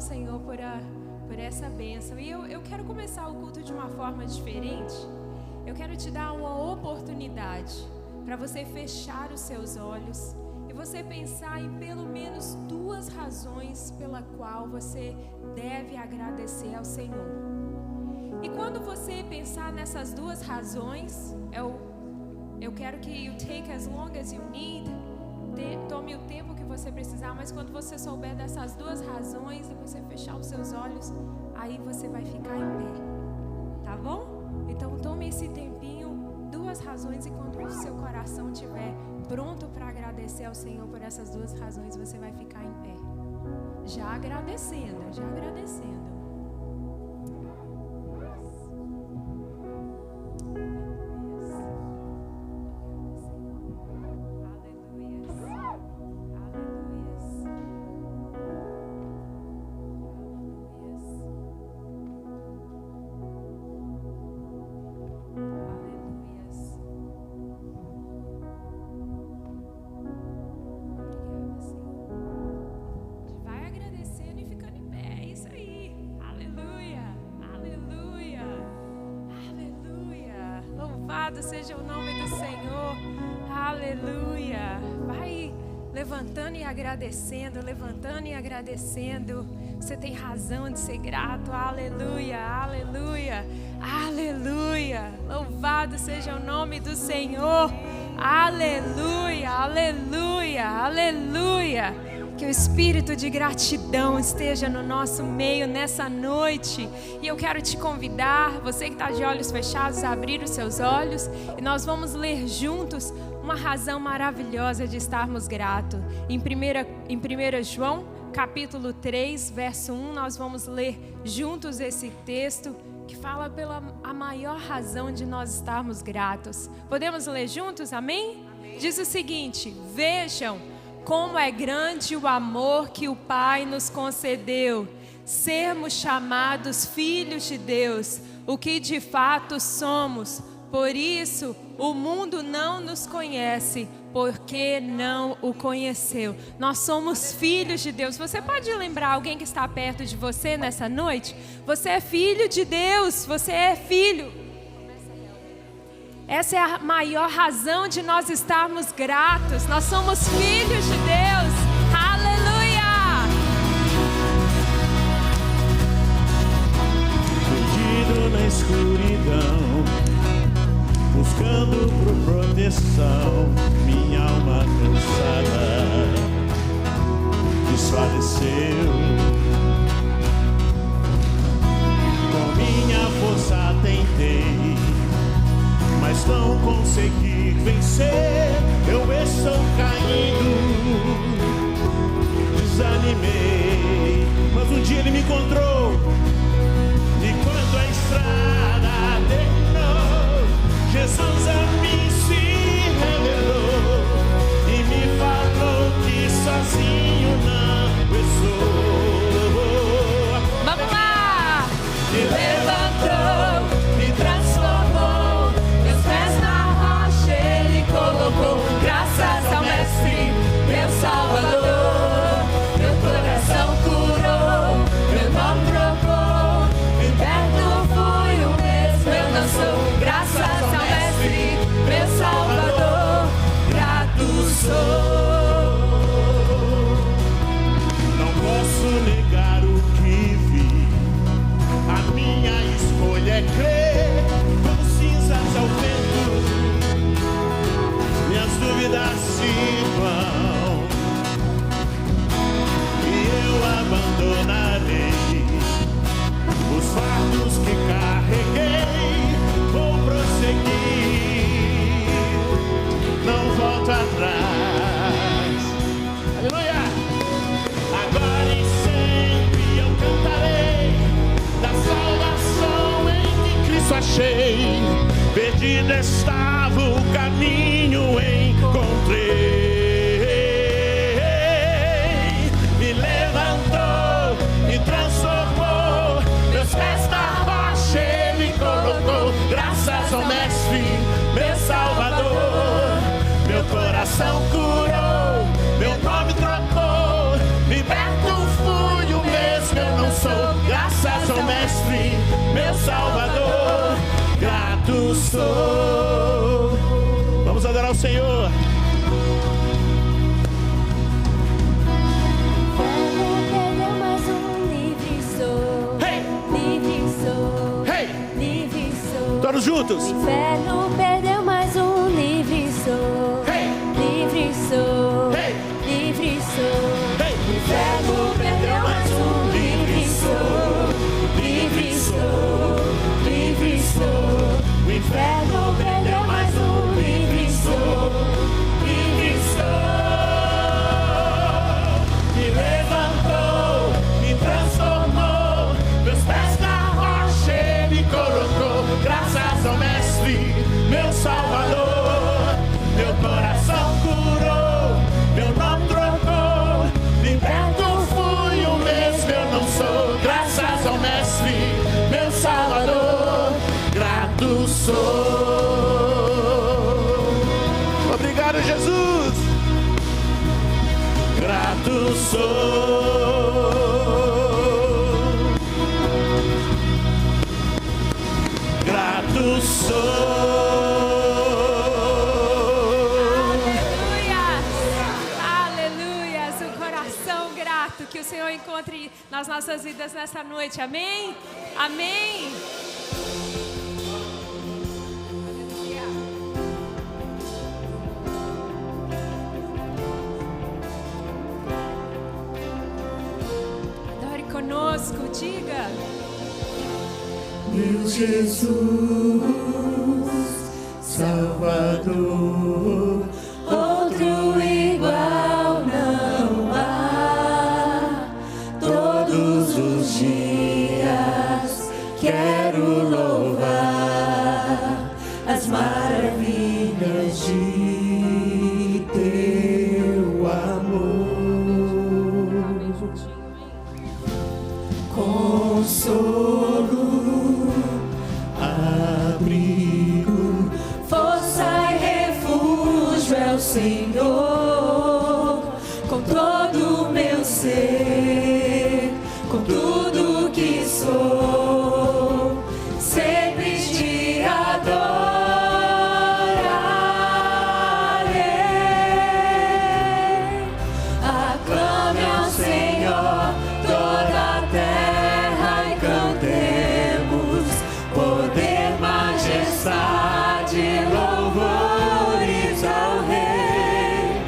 ao Senhor por essa bênção. E eu quero começar o culto de uma forma diferente. Eu quero te dar uma oportunidade para você fechar os seus olhos e você pensar em pelo menos 2 razões pela qual você deve agradecer ao Senhor. E quando você pensar nessas 2 razões, eu quero que you take as long as you need. Tome o tempo que você precisar, mas quando você souber dessas 2 razões e você fechar os seus olhos, aí você vai ficar em pé, tá bom? Então tome esse tempinho, 2 razões, e quando o seu coração estiver pronto para agradecer ao Senhor por essas 2 razões, você vai ficar em pé, já agradecendo. Louvado seja o nome do Senhor, aleluia. Vai levantando e agradecendo, Você tem razão de ser grato, aleluia, aleluia, aleluia. Louvado seja o nome do Senhor, aleluia, aleluia, aleluia. Que o espírito de gratidão esteja no nosso meio nessa noite. E eu quero te convidar, você que está de olhos fechados, a abrir os seus olhos. E nós vamos ler juntos uma razão maravilhosa de estarmos gratos. Em 1 João, capítulo 3, verso 1, nós vamos ler juntos esse texto que fala pela a maior razão de nós estarmos gratos. Podemos ler juntos? Amém? Diz o seguinte: vejam como é grande o amor que o Pai nos concedeu, sermos chamados filhos de Deus, o que de fato somos. Por isso, o mundo não nos conhece, porque não o conheceu. Nós somos filhos de Deus. Você pode lembrar alguém que está perto de você nessa noite? Você é filho de Deus, você é filho. Essa é a maior razão de nós estarmos gratos. Nós somos filhos de Deus. Aleluia! Perdido na escuridão, buscando por proteção, minha alma cansada desfaleceu. Com minha força tentei, mas não consegui vencer. Eu estou caindo, desanimei, mas um dia ele me encontrou. E quando a estrada terminou, Jesus a mim se revelou e me falou que sozinho não eu sou. Vamos lá! Me levantou, me transformou, meus pés na rocha ele colocou. Graças ao Mestre, meu Salvador, meu coração curou, meu nome trocou, liberto fui o mesmo, eu não sou. Graças ao Mestre, meu Salvador, grato sou. Não posso negar o que vi, a minha escolha é crer, como cinzas ao vento, minhas dúvidas se vão, e eu abandonarei os fardos que carreguei, vou prosseguir, não volto atrás. Aleluia! Agora e sempre eu cantarei da salvação em que Cristo achei. Perdido estava, o caminho encontrei. Me levantou, me transformou, meus pés na rocha ele colocou. Graças ao Mestre, meu Salvador, meu coração curou, meu nome trocou, liberto fui o mesmo, eu grato sou. Vamos adorar o Senhor. Todos juntos. O inferno perdeu mais um, livre sou. Livre sou. Livre sou. O inferno perdeu mais um, livre sou. Livre sou. Livre sou. O inferno perdeu mais um, livre sou. Livre sou. Me levantou, me transformou, meus pés na rocha ele colocou. Graças ao Mestre, meu Salvador, meu coração curou, meu nome trocou, liberto fui, o mesmo eu não sou. Graças ao Mestre, meu Salvador, grato sou. Obrigado, Jesus. Grato sou. Grato sou. Aleluias, um coração grato que o Senhor encontre nas nossas vidas nessa noite, amém? Amém. Adore conosco, diga. Meu Jesus, Salvador, Outro igual não há. Todos os dias quero louvar as maravilhas de teu amor. Consolo, abrigo, força e refúgio é o Senhor. Com todo o meu ser, com tudo que sou, sempre te adorarei. Aclame ao Senhor toda a terra e cantemos poder, majestade, louvores ao Rei.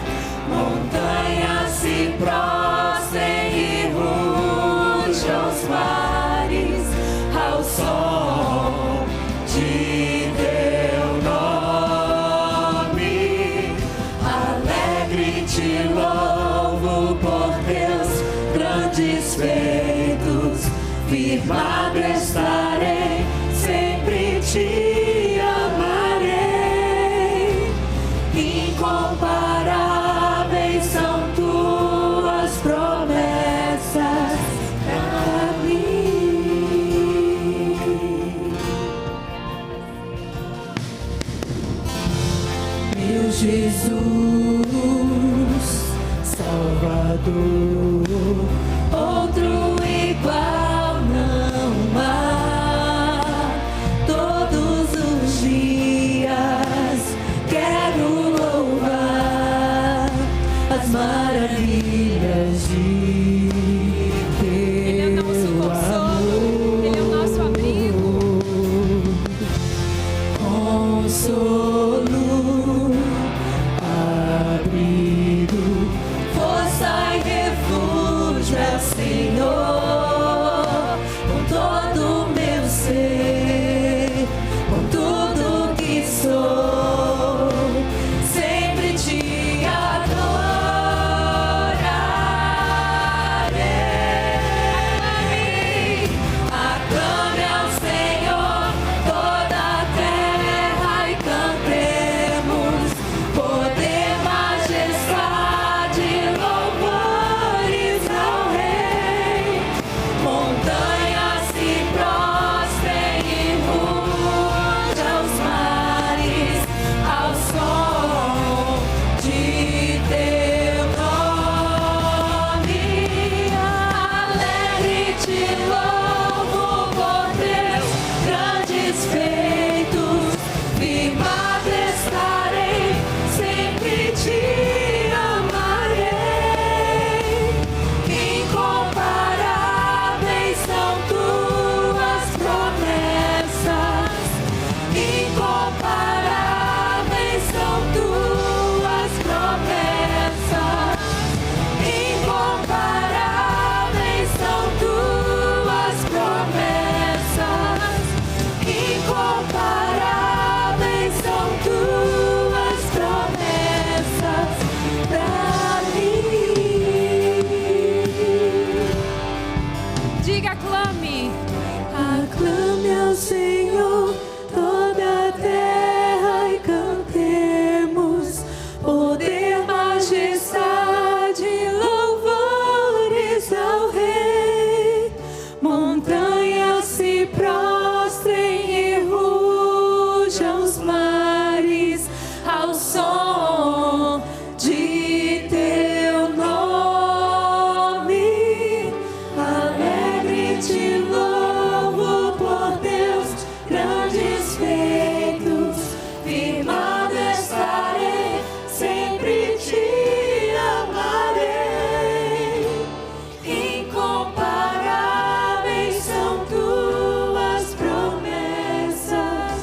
Montanhas se prostrem e rujam os mares ao som de teu nome. Alegre te louvo por teus grandes feitos, firmado estarei, sempre te amarei. Incomparáveis são tuas promessas pra mim. Meu Jesus, Salvador, outro igual não há. Todos os dias quero louvar as maravilhas de Ele é o nosso teu consolo, Ele é o nosso abrigo. consolo, abrigo, força e refúgio é o Senhor. Com todo o meu ser, com tudo que sou, sempre te adorarei. Aclame ao Senhor toda a terra e cantemos poder, majestade, louvores ao Rei. aclame. Aclame ao Senhor toda a terra e cantemos poder, majestade, louvores ao Rei. Montanhas se prostrem e rujam os mares ao som de teu nome. Alegre te louvo por Deus, grandes feitos, firmado estarei, sempre te amarei. Incomparáveis são tuas promessas,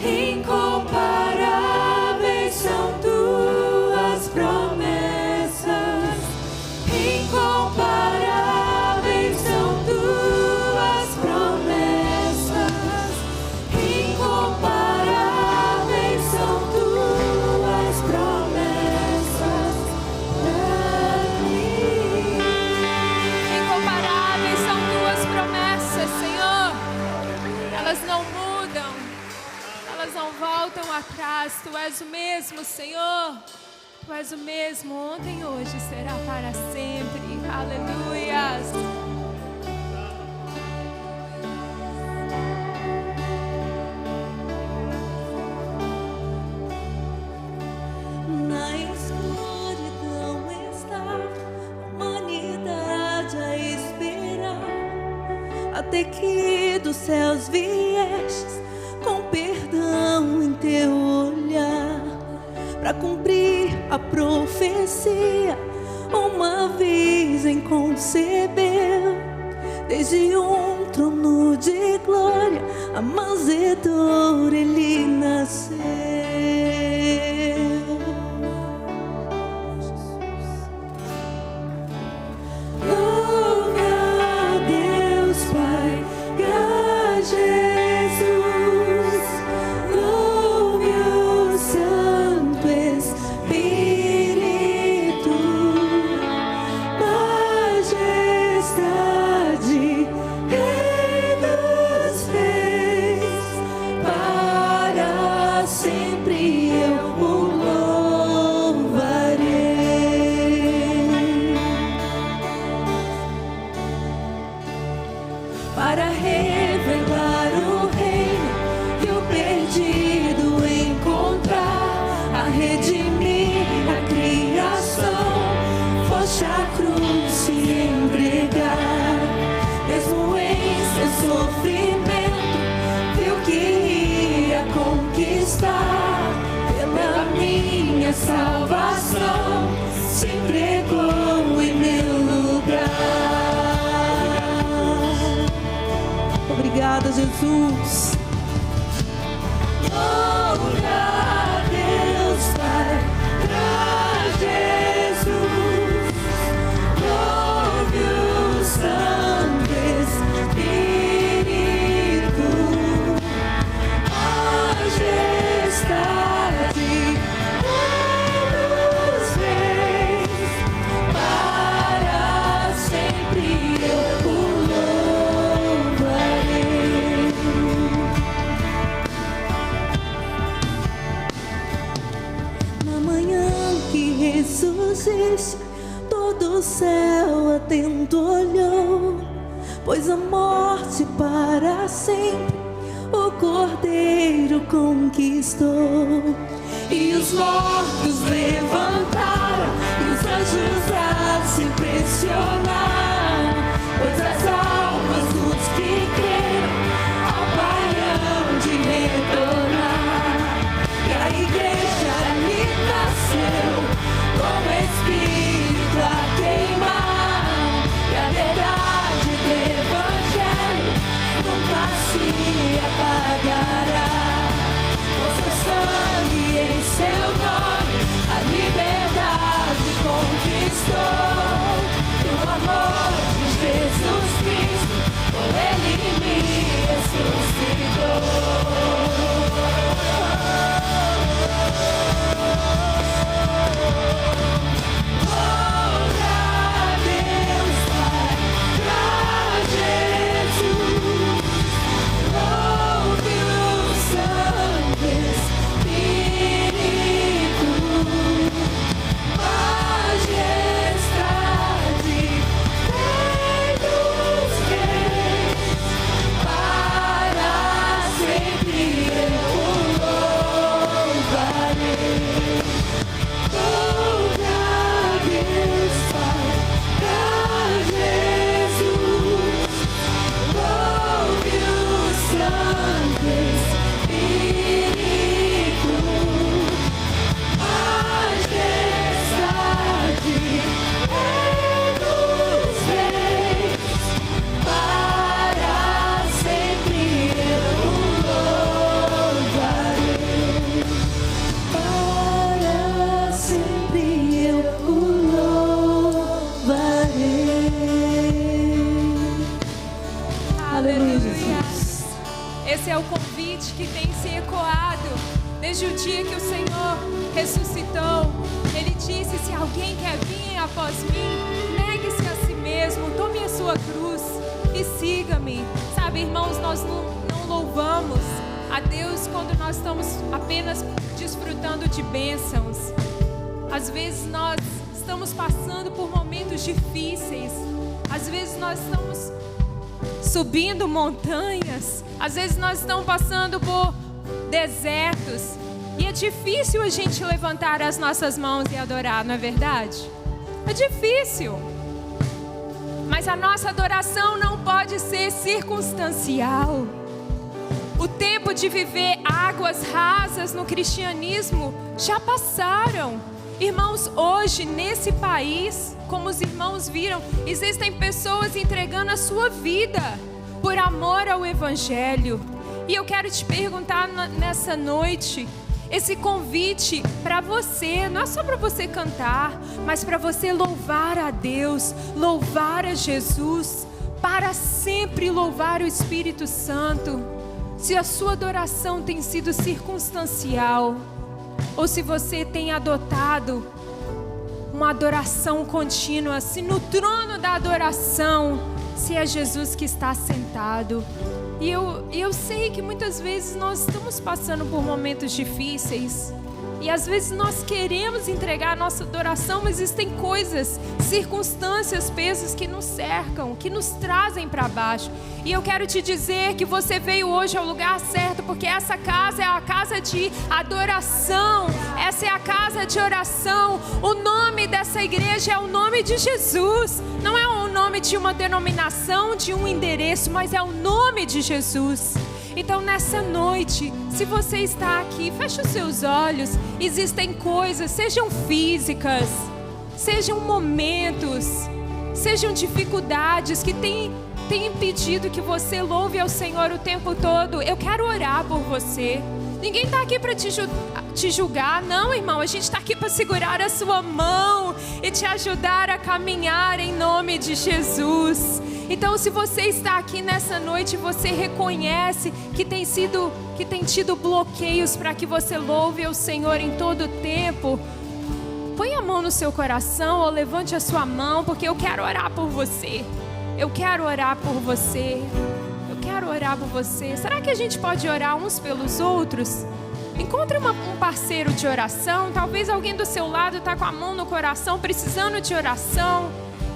incomparáveis são tuas promessas, incomparáveis são tuas promessas, incomparáveis são tuas promessas pra mim. Incomparáveis são tuas promessas, Senhor. Elas não mudam, elas não voltam atrás. Tu és o mesmo, Senhor. Tu és o mesmo ontem, hoje e será para sempre. Aleluias. Na escuridão está a humanidade a esperar, até que dos céus viestes com perdão em teu olhar, para cumprir a profecia uma vez em concebeu. Desde um trono de glória a manjedoura ele nasceu. Louve a Deus Pai e a Jesus, louve o Santo Espírito, majestade Rei dos Reis, para sempre eu o louvarei. Para revelar o reino e o perdido encontrar, a redimir a criação, foste a cruz se entregar. Mesmo em seu sofrimento, viu que ia conquistar. Pela minha salvação, se entregou em meu lugar. Obrigada, Jesus. Louve a Deus Pai, pra Jesus, louve o Santo Espírito, majestade Rei dos Reis, para sempre eu o louvarei. Na manhã que ressurgiste, todo o céu atento olhou, pois a morte para sempre o Cordeiro conquistou. E os mortos levantaram, e os anjos a se impressionaram, pois as almas dos que creram ao Pai hão de retornar. E a igreja ali nasceu, com o Espírito a queimar, e a verdade do Evangelho nunca se apagará. Com seu sangue em seu nome, a liberdade conquistou, e o amor Esse é o convite que tem se ecoado desde o dia que o Senhor ressuscitou. Ele disse: se alguém quer vir após mim, negue-se a si mesmo, tome a sua cruz e siga-me. Sabe, irmãos, nós não louvamos a Deus quando nós estamos apenas desfrutando de bênçãos. Às vezes nós estamos passando por momentos difíceis. Às vezes nós estamos subindo montanhas. Às vezes nós estamos passando por desertos. E é difícil a gente levantar as nossas mãos e adorar, não é verdade? É difícil. Mas a nossa adoração não pode ser circunstancial. O tempo de viver águas rasas no cristianismo já passaram. Irmãos, hoje nesse país, como os irmãos viram, existem pessoas entregando a sua vida por amor ao Evangelho. E eu quero te perguntar nessa noite, esse convite para você, não é só para você cantar, mas para você louvar a Deus, louvar a Jesus, para sempre louvar o Espírito Santo. Se a sua adoração tem sido circunstancial, ou se você tem adotado uma adoração contínua, se no trono da adoração, se é Jesus que está sentado. E eu sei que muitas vezes nós estamos passando por momentos difíceis. E às vezes nós queremos entregar a nossa adoração, mas existem coisas, circunstâncias, pesos que nos cercam, que nos trazem para baixo. E eu quero te dizer que você veio hoje ao lugar certo, porque essa casa é a casa de adoração, essa é a casa de oração. O nome dessa igreja é o nome de Jesus. Não é o nome de uma denominação, de um endereço, mas é o nome de Jesus. Então nessa noite, se você está aqui, feche os seus olhos. Existem coisas, sejam físicas, sejam momentos, sejam dificuldades que têm impedido que você louve ao Senhor o tempo todo. Eu quero orar por você. Ninguém está aqui para te julgar, não, irmão. A gente está aqui para segurar a sua mão e te ajudar a caminhar em nome de Jesus. Então, se você está aqui nessa noite, você reconhece que tem tido bloqueios para que você louve ao Senhor em todo o tempo, põe a mão no seu coração ou levante a sua mão, porque eu quero orar por você. Eu quero orar por você. Eu quero orar por você. Será que a gente pode orar uns pelos outros? Encontre um parceiro de oração. Talvez alguém do seu lado está com a mão no coração, precisando de oração.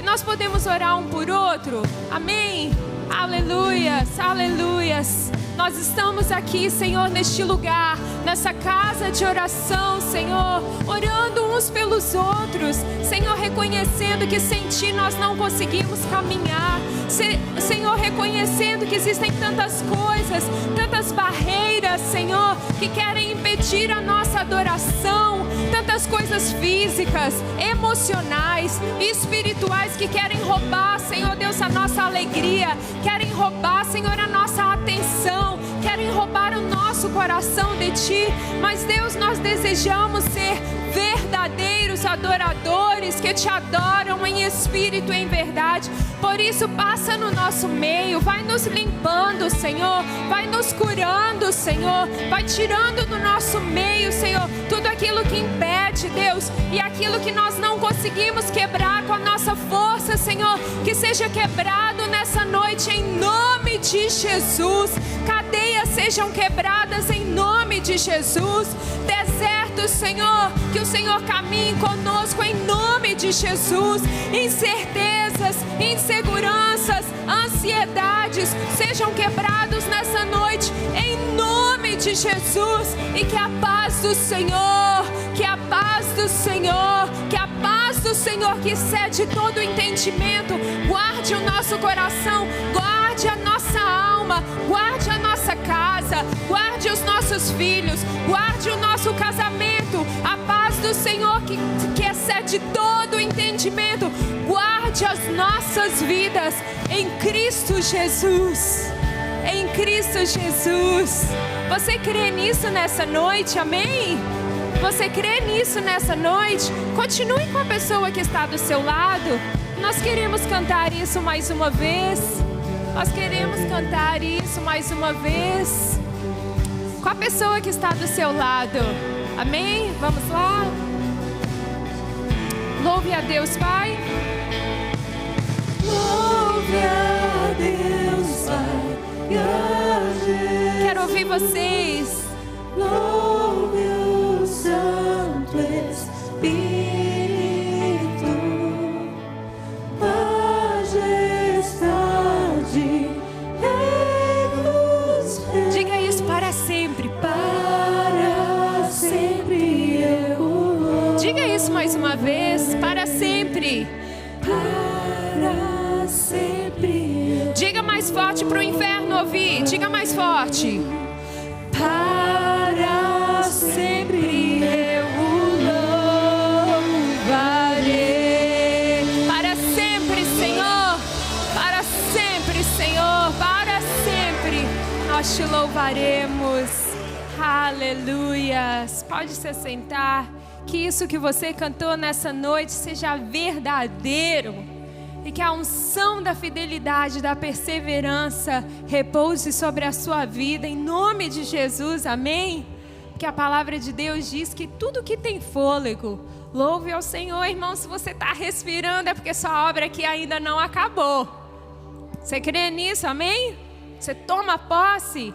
Nós podemos orar um por outro. Amém? Aleluias, aleluias. Nós estamos aqui, Senhor, neste lugar, nessa casa de oração, Senhor, orando uns pelos outros, Senhor, reconhecendo que sem Ti nós não conseguimos caminhar, Senhor, reconhecendo que existem tantas coisas, tantas barreiras, Senhor, que querem impedir a nossa adoração, tantas coisas físicas, emocionais e espirituais que querem roubar, Senhor Deus, a nossa alegria, querem roubar, Senhor, a nossa atenção, querem roubar o nosso coração de Ti, mas Deus, nós desejamos ser verdadeiros adoradores que Te adoram em espírito e em verdade. Por isso, passa no nosso meio, vai nos limpando, Senhor, vai nos curando, Senhor, vai tirando do nosso meio, Senhor, tudo aquilo que impede, Deus, e aquilo que nós não conseguimos quebrar com a nossa força, Senhor, que seja quebrado nessa noite em nome de Jesus. Cadeias sejam quebradas em nome de Jesus. Desertos, Senhor, que o Senhor caminhe conosco em nome de Jesus. Incertezas, inseguranças, ansiedades sejam quebrados nessa noite em nome de Jesus. E que a paz do Senhor, que a paz do Senhor, que a paz do Senhor que excede todo o entendimento, guarde o nosso coração, guarde a nossa alma, guarde a nossa casa, guarde os nossos filhos, guarde o nosso casamento. A paz do Senhor que excede todo o entendimento, guarde as nossas vidas em Cristo Jesus. Em Cristo Jesus. Você crê nisso nessa noite? Amém? Você crê nisso nessa noite? Continue com a pessoa que está do seu lado. Nós queremos cantar isso mais uma vez. Nós queremos cantar isso mais uma vez com a pessoa que está do seu lado. Amém? Vamos lá? Louve a Deus, Pai. Louve a Deus, Pai, e a Jesus. Quero ouvir vocês. Louve o Santo Espírito, majestade nos reis. Diga isso para sempre. Para sempre eu louvo. Diga isso mais uma vez. Para sempre. Para sempre eu. Diga mais forte para o inferno ouvir. Diga mais forte. Para sempre eu louvarei. Para sempre, Senhor. Para sempre, Senhor. Para sempre nós te louvaremos. Aleluias. Pode se sentar. Que isso que você cantou nessa noite seja verdadeiro. E que a unção da fidelidade, da perseverança repouse sobre a sua vida, em nome de Jesus, amém? Porque a palavra de Deus diz que tudo que tem fôlego, louve ao Senhor, irmão. Se você está respirando é porque sua obra aqui ainda não acabou. Você crê nisso, amém? Você toma posse?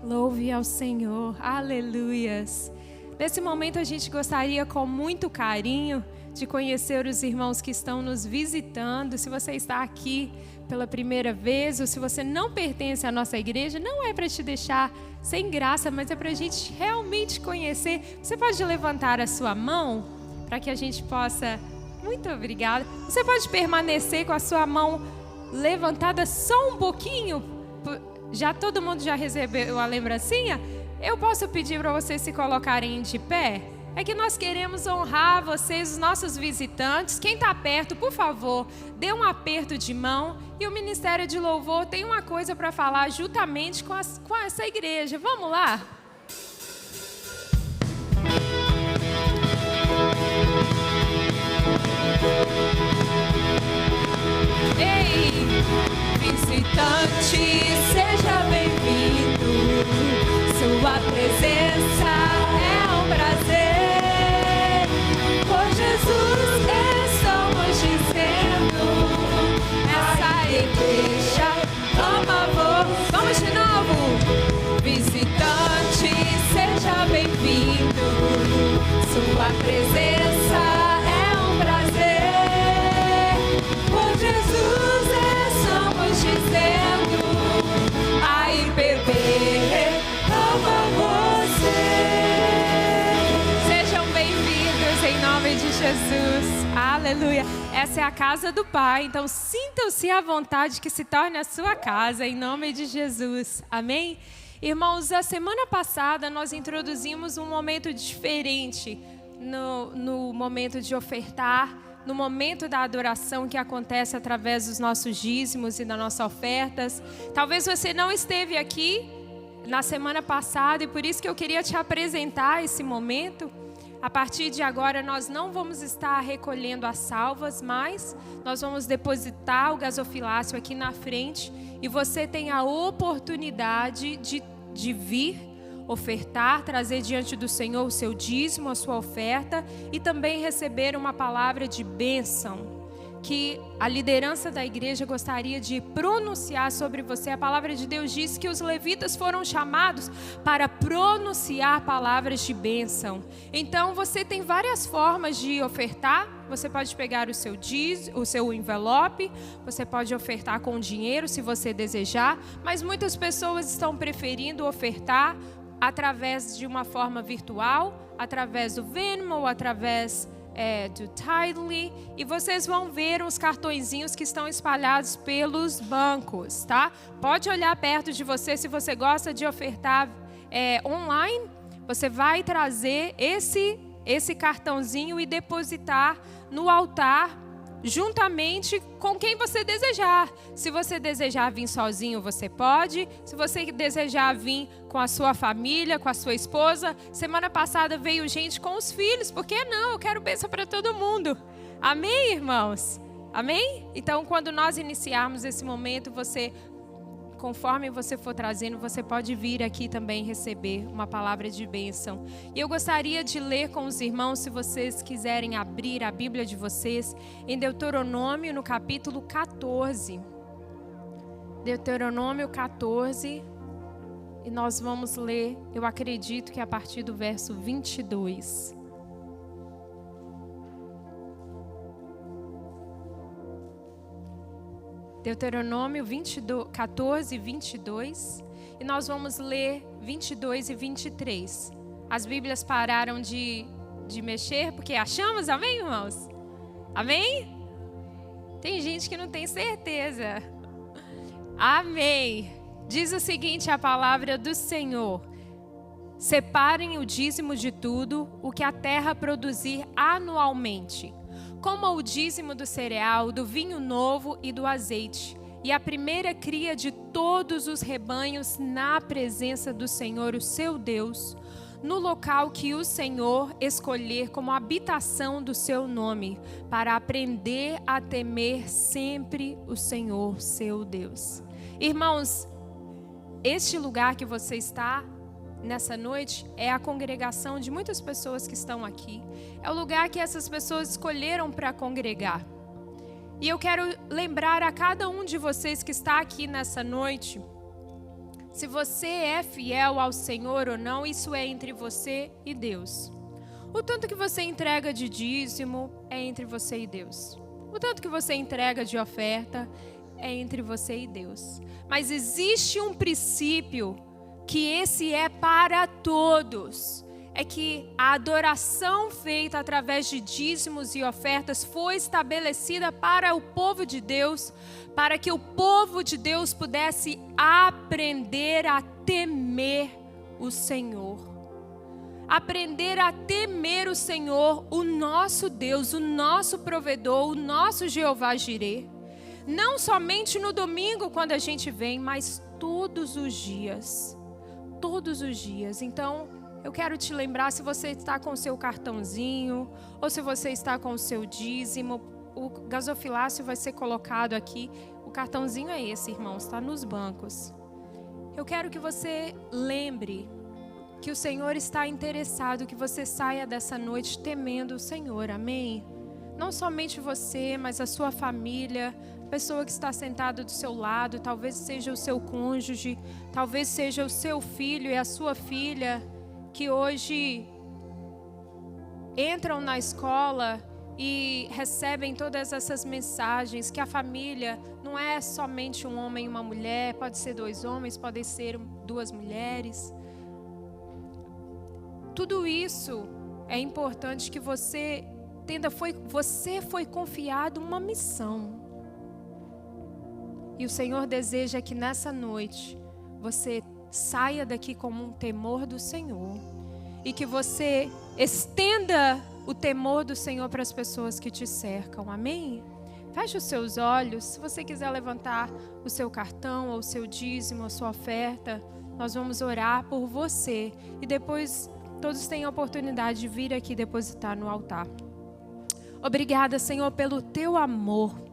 Louve ao Senhor, aleluias. Nesse momento a gente gostaria com muito carinho de conhecer os irmãos que estão nos visitando. Se você está aqui pela primeira vez ou se você não pertence à nossa igreja, não é para te deixar sem graça, mas é para a gente realmente conhecer. Você pode levantar a sua mão para que a gente possa... Muito obrigada. Você pode permanecer com a sua mão levantada só um pouquinho? Já todo mundo já recebeu a lembrancinha? Eu posso pedir para vocês se colocarem de pé? É que nós queremos honrar vocês, os nossos visitantes. Quem está perto, por favor, dê um aperto de mão. E o Ministério de Louvor tem uma coisa para falar juntamente com essa igreja. Vamos lá? Ei, visitante, seja bem-vindo. Sua presença é um prazer. Por Jesus estamos dizendo, essa igreja ama amor. Vamos de novo. Visitante, seja bem-vindo. Sua presença é um prazer. Por Jesus estamos dizendo, a IPB ama você. Sejam bem-vindos em nome de Jesus. Aleluia. Essa é a casa do Pai, então sintam-se à vontade que se torne a sua casa em nome de Jesus. Amém? Irmãos, a semana passada nós introduzimos um momento diferente no momento de ofertar, no momento da adoração que acontece através dos nossos dízimos e das nossas ofertas. Talvez você não esteve aqui na semana passada e por isso que eu queria te apresentar esse momento. A partir de agora nós não vamos estar recolhendo as salvas, mas nós vamos depositar o gasofilácio aqui na frente e você tem a oportunidade de vir ofertar, trazer diante do Senhor o seu dízimo, a sua oferta e também receber uma palavra de bênção que a liderança da igreja gostaria de pronunciar sobre você. A palavra de Deus diz que os levitas foram chamados para pronunciar palavras de bênção. Então você tem várias formas de ofertar. Você pode pegar o seu envelope, você pode ofertar com dinheiro se você desejar, mas muitas pessoas estão preferindo ofertar através de uma forma virtual, através do Venmo, através do Tidely, e vocês vão ver os cartõezinhos que estão espalhados pelos bancos, tá? Pode olhar perto de você se você gosta de ofertar online. Você vai trazer esse cartãozinho e depositar no altar juntamente com quem você desejar. Se você desejar vir sozinho, você pode. Se você desejar vir com a sua família, com a sua esposa. Semana passada veio gente com os filhos. Por que não? Eu quero bênção para todo mundo. Amém, irmãos? Amém? Então, quando nós iniciarmos esse momento, conforme você for trazendo, você pode vir aqui também receber uma palavra de bênção. E eu gostaria de ler com os irmãos, se vocês quiserem abrir a Bíblia de vocês, em Deuteronômio, no capítulo 14. Deuteronômio 14, e nós vamos ler, eu acredito que a partir do verso 22. Deuteronômio 14, 22, e nós vamos ler 22 e 23. As Bíblias pararam de mexer porque achamos, amém, irmãos? Amém? Tem gente que não tem certeza. Amém. Diz o seguinte, a palavra do Senhor: separem o dízimo de tudo o que a terra produzir anualmente, como o dízimo do cereal, do vinho novo e do azeite, e a primeira cria de todos os rebanhos na presença do Senhor, o seu Deus, no local que o Senhor escolher como habitação do seu nome, para aprender a temer sempre o Senhor, seu Deus. Irmãos, este lugar que você está nessa noite é a congregação de muitas pessoas que estão aqui. É o lugar que essas pessoas escolheram para congregar. E eu quero lembrar a cada um de vocês que está aqui nessa noite, se você é fiel ao Senhor ou não, isso é entre você e Deus. O tanto que você entrega de dízimo é entre você e Deus. O tanto que você entrega de oferta é entre você e Deus. Mas existe um princípio que esse é para todos. É que a adoração feita através de dízimos e ofertas foi estabelecida para o povo de Deus, para que o povo de Deus pudesse aprender a temer o Senhor. Aprender a temer o Senhor, o nosso Deus, o nosso provedor, o nosso Jeová Jirê. Não somente no domingo quando a gente vem, mas todos os dias. Todos os dias. Então, eu quero te lembrar, se você está com o seu cartãozinho, ou se você está com o seu dízimo, o gasofilácio vai ser colocado aqui. O cartãozinho é esse, irmãos, está nos bancos. Eu quero que você lembre que o Senhor está interessado, que você saia dessa noite temendo o Senhor, amém? Não somente você, mas a sua família, a pessoa que está sentada do seu lado, talvez seja o seu cônjuge, talvez seja o seu filho e a sua filha, que hoje entram na escola e recebem todas essas mensagens, que a família não é somente um homem e uma mulher, pode ser 2 homens, pode ser 2 mulheres. Tudo isso é importante que você entenda, você foi confiado uma missão. E o Senhor deseja que nessa noite você saia daqui com um temor do Senhor. E que você estenda o temor do Senhor para as pessoas que te cercam. Amém? Feche os seus olhos. Se você quiser levantar o seu cartão, ou o seu dízimo, a sua oferta, nós vamos orar por você. E depois todos têm a oportunidade de vir aqui depositar no altar. Obrigada, Senhor, pelo teu amor.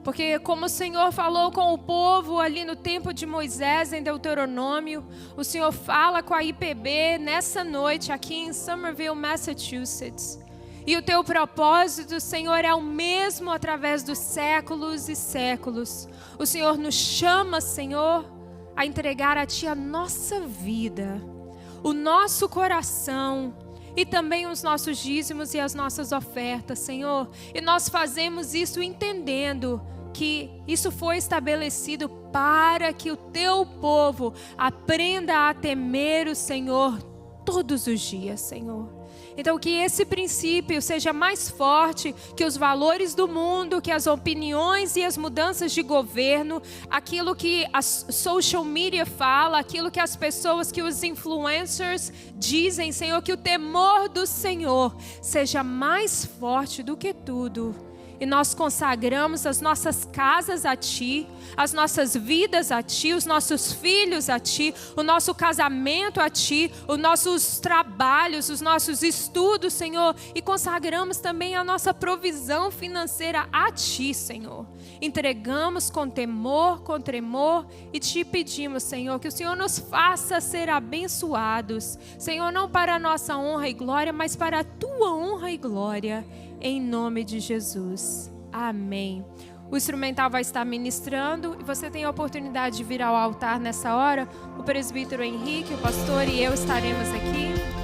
Porque como o Senhor falou com o povo ali no tempo de Moisés, em Deuteronômio, o Senhor fala com a IPB nessa noite aqui em Somerville, Massachusetts. E o teu propósito, Senhor, é o mesmo através dos séculos e séculos. O Senhor nos chama, Senhor, a entregar a Ti a nossa vida, o nosso coração, e também os nossos dízimos e as nossas ofertas, Senhor. E nós fazemos isso entendendo que isso foi estabelecido para que o teu povo aprenda a temer o Senhor todos os dias, Senhor. Então que esse princípio seja mais forte que os valores do mundo, que as opiniões e as mudanças de governo, aquilo que a social media fala, aquilo que as pessoas, que os influencers dizem, Senhor, que o temor do Senhor seja mais forte do que tudo. E nós consagramos as nossas casas a Ti, as nossas vidas a Ti, os nossos filhos a Ti, o nosso casamento a Ti, os nossos trabalhos, os nossos estudos, Senhor. E consagramos também a nossa provisão financeira a Ti, Senhor. Entregamos com temor, com tremor e Te pedimos, Senhor, que o Senhor nos faça ser abençoados. Senhor, não para a nossa honra e glória, mas para a Tua honra e glória. Em nome de Jesus. Amém. O instrumental vai estar ministrando e você tem a oportunidade de vir ao altar nessa hora. O presbítero Henrique, o pastor e eu estaremos aqui.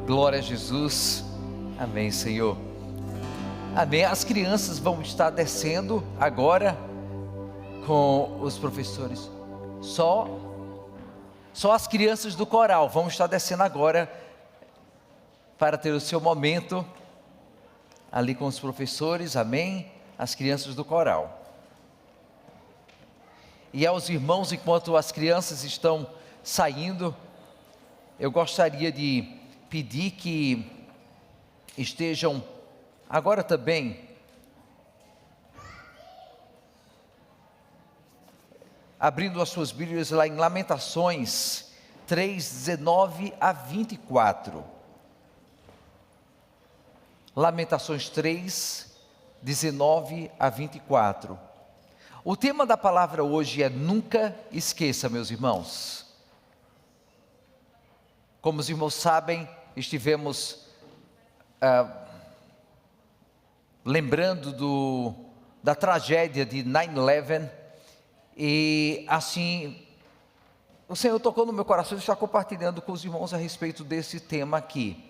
Glória a Jesus. Amém, Senhor. Amém. As crianças vão estar descendo agora com os professores. Só as crianças do coral vão estar descendo agora para ter o seu momento ali com os professores. Amém. As crianças do coral. E aos irmãos, enquanto as crianças estão saindo, eu gostaria de pedir que estejam agora também abrindo as suas Bíblias lá em Lamentações 3:19 a 24. Lamentações 3:19 a 24. O tema da palavra hoje é nunca esqueça, meus irmãos. Como os irmãos sabem, estivemos lembrando da tragédia de 9/11, e assim, o Senhor tocou no meu coração de estar compartilhando com os irmãos a respeito desse tema aqui.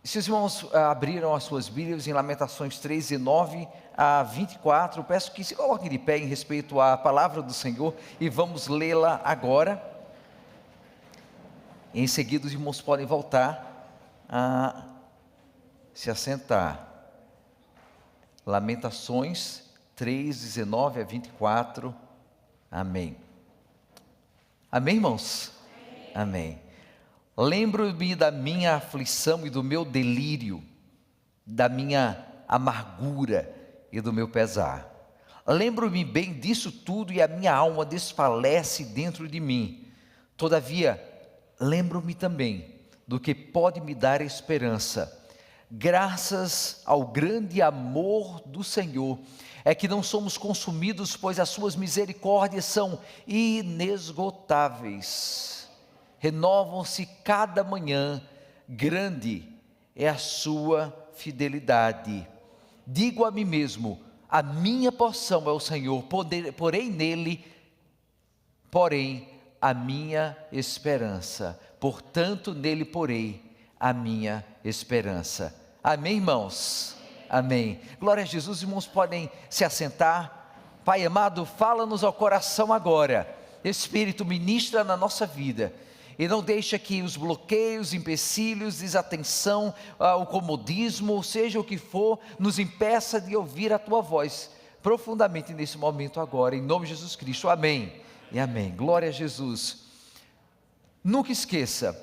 Se os irmãos abriram as suas Bíblias em Lamentações 3:19 a 24, peço que se coloquem de pé em respeito à palavra do Senhor e vamos lê-la agora. Em seguida os irmãos podem voltar a se assentar. Lamentações 3:19 a 24. Amém. Amém, irmãos? Amém. Lembro-me da minha aflição e do meu delírio, da minha amargura e do meu pesar. Lembro-me bem disso tudo e a minha alma desfalece dentro de mim. Todavia, lembro-me também do que pode me dar esperança. Graças ao grande amor do Senhor, é que não somos consumidos, pois as suas misericórdias são inesgotáveis. Renovam-se cada manhã, grande é a sua fidelidade. Digo a mim mesmo, a minha porção é o Senhor, porém nele, a minha esperança. Portanto, nele porei a minha esperança. Amém, irmãos? Amém. Glória a Jesus. Irmãos, podem se assentar. Pai amado, fala-nos ao coração agora. Espírito, ministra na nossa vida. E não deixa que os bloqueios, empecilhos, desatenção, o comodismo, seja o que for, nos impeça de ouvir a Tua voz profundamente nesse momento agora, em nome de Jesus Cristo, amém e amém. Glória a Jesus. Nunca esqueça,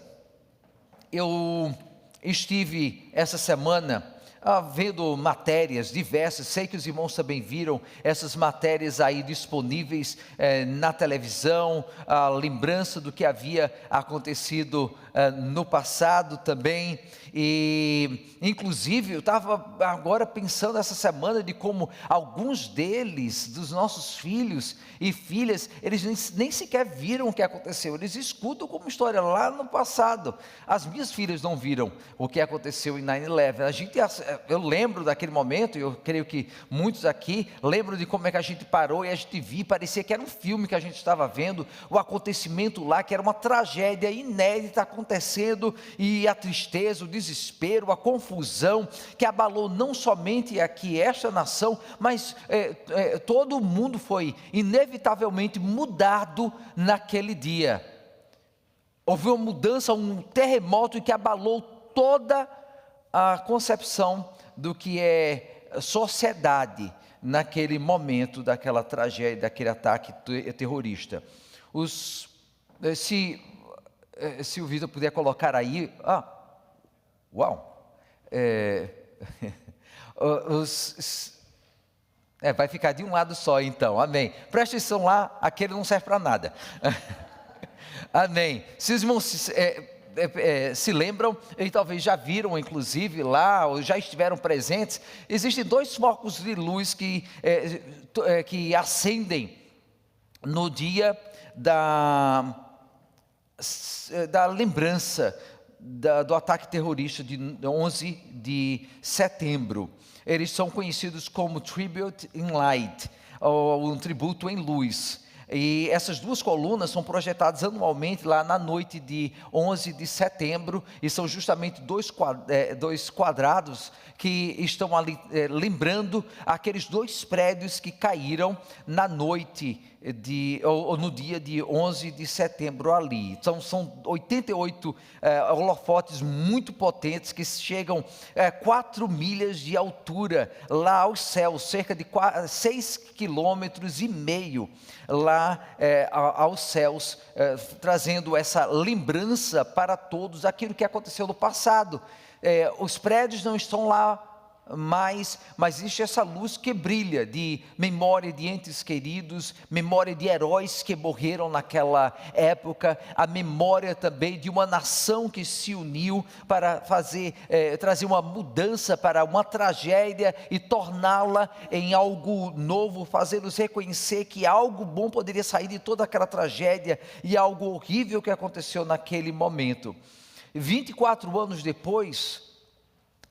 eu estive essa semana vendo matérias diversas, sei que os irmãos também viram essas matérias aí disponíveis na televisão, a lembrança do que havia acontecido no passado também, e inclusive eu estava agora pensando essa semana de como alguns deles, dos nossos filhos e filhas, eles nem sequer viram o que aconteceu, eles escutam como história lá no passado. As minhas filhas não viram o que aconteceu em 9/11, eu lembro daquele momento, eu creio que muitos aqui lembram de como é que a gente parou e a gente via, parecia que era um filme que a gente estava vendo, o acontecimento lá, que era uma tragédia inédita acontecendo, e a tristeza, o desespero, a confusão, que abalou não somente aqui esta nação, mas todo o mundo foi inevitavelmente mudado naquele dia. Houve uma mudança, um terremoto que abalou toda a concepção do que é sociedade naquele momento daquela tragédia, daquele ataque terrorista. Se o Vitor puder colocar aí, vai ficar de um lado só então, amém. Presta atenção lá, aquele não serve para nada. Amém. Se os irmãos se lembram, e talvez já viram inclusive lá, ou já estiveram presentes, existem 2 focos de luz que acendem no dia da lembrança do ataque terrorista de 11 de setembro. Eles são conhecidos como Tribute in Light, ou um tributo em luz. E essas duas colunas são projetadas anualmente lá na noite de 11 de setembro, e são justamente dois quadrados que estão ali lembrando aqueles dois prédios que caíram na noite ou no dia de 11 de setembro ali. Então são 88 holofotes muito potentes que chegam 4 milhas de altura lá aos céus, cerca de 6,5 quilômetros lá aos céus, trazendo essa lembrança para todos daquilo que aconteceu no passado. Os prédios não estão lá mais, mas existe essa luz que brilha de memória de entes queridos, memória de heróis que morreram naquela época, a memória também de uma nação que se uniu para trazer uma mudança para uma tragédia e torná-la em algo novo, fazê-los reconhecer que algo bom poderia sair de toda aquela tragédia e algo horrível que aconteceu naquele momento. 24 anos depois,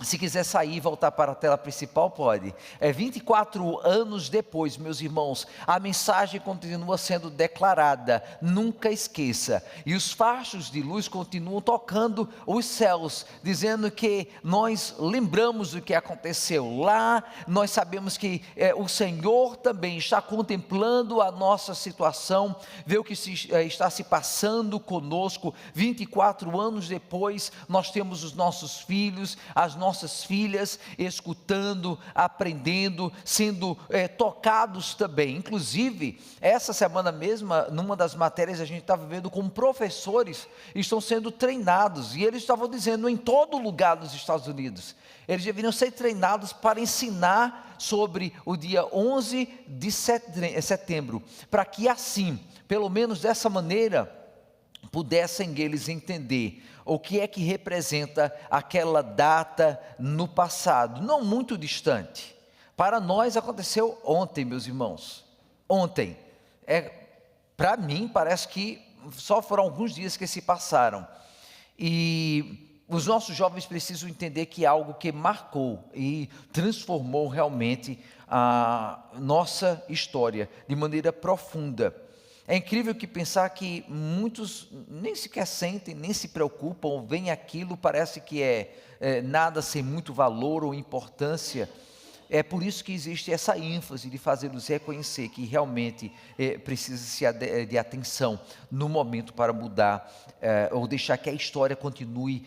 se quiser sair e voltar para a tela principal, pode. 24 anos depois, meus irmãos, a mensagem continua sendo declarada, nunca esqueça. E os fachos de luz continuam tocando os céus, dizendo que nós lembramos do que aconteceu lá. Nós sabemos que o Senhor também está contemplando a nossa situação, vê o que está se passando conosco. 24 anos depois, nós temos os nossos filhos, as nossas filhas escutando, aprendendo, sendo tocados também. Inclusive, essa semana mesma, numa das matérias, a gente estava vendo como professores estão sendo treinados, e eles estavam dizendo em todo lugar nos Estados Unidos, eles deveriam ser treinados para ensinar sobre o dia 11 de setembro, para que assim, pelo menos dessa maneira, pudessem eles entender o que é que representa aquela data no passado, não muito distante. Para nós aconteceu ontem, meus irmãos, ontem. Para mim parece que só foram alguns dias que se passaram, e os nossos jovens precisam entender que é algo que marcou e transformou realmente a nossa história de maneira profunda. É incrível que pensar que muitos nem sequer sentem, nem se preocupam, veem aquilo, parece que nada sem muito valor ou importância. É por isso que existe essa ênfase de fazê-los reconhecer que realmente precisa-se de atenção no momento para mudar, ou deixar que a história continue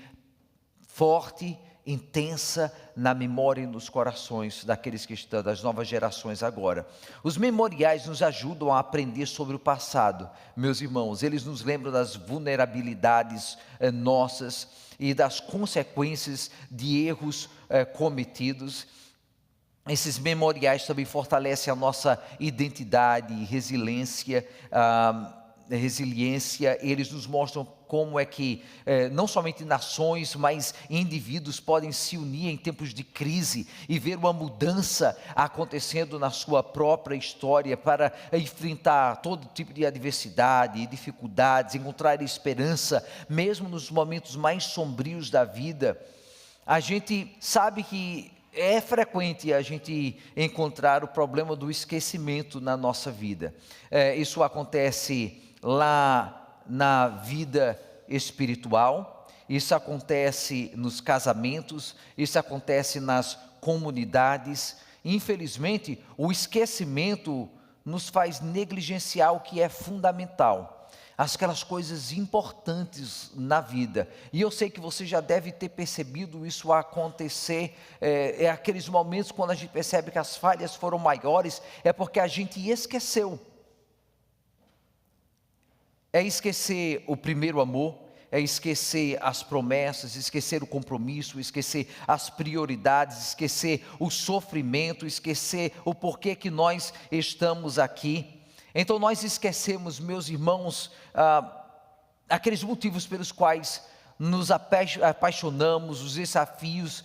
forte, intensa na memória e nos corações daqueles que estão, das novas gerações agora. Os memoriais nos ajudam a aprender sobre o passado, meus irmãos. Eles nos lembram das vulnerabilidades nossas e das consequências de erros cometidos. Esses memoriais também fortalecem a nossa identidade e resiliência. Eles nos mostram como é que não somente nações, mas indivíduos podem se unir em tempos de crise e ver uma mudança acontecendo na sua própria história para enfrentar todo tipo de adversidade e dificuldades, encontrar esperança mesmo nos momentos mais sombrios da vida. A gente sabe que é frequente a gente encontrar o problema do esquecimento na nossa vida. Isso acontece lá na vida espiritual, isso acontece nos casamentos, isso acontece nas comunidades. Infelizmente, o esquecimento nos faz negligenciar o que é fundamental, aquelas coisas importantes na vida. E eu sei que você já deve ter percebido isso acontecer, aqueles momentos quando a gente percebe que as falhas foram maiores, é porque a gente esqueceu. É esquecer o primeiro amor, é esquecer as promessas, esquecer o compromisso, esquecer as prioridades, esquecer o sofrimento, esquecer o porquê que nós estamos aqui. Então nós esquecemos, meus irmãos, aqueles motivos pelos quais nos apaixonamos, os desafios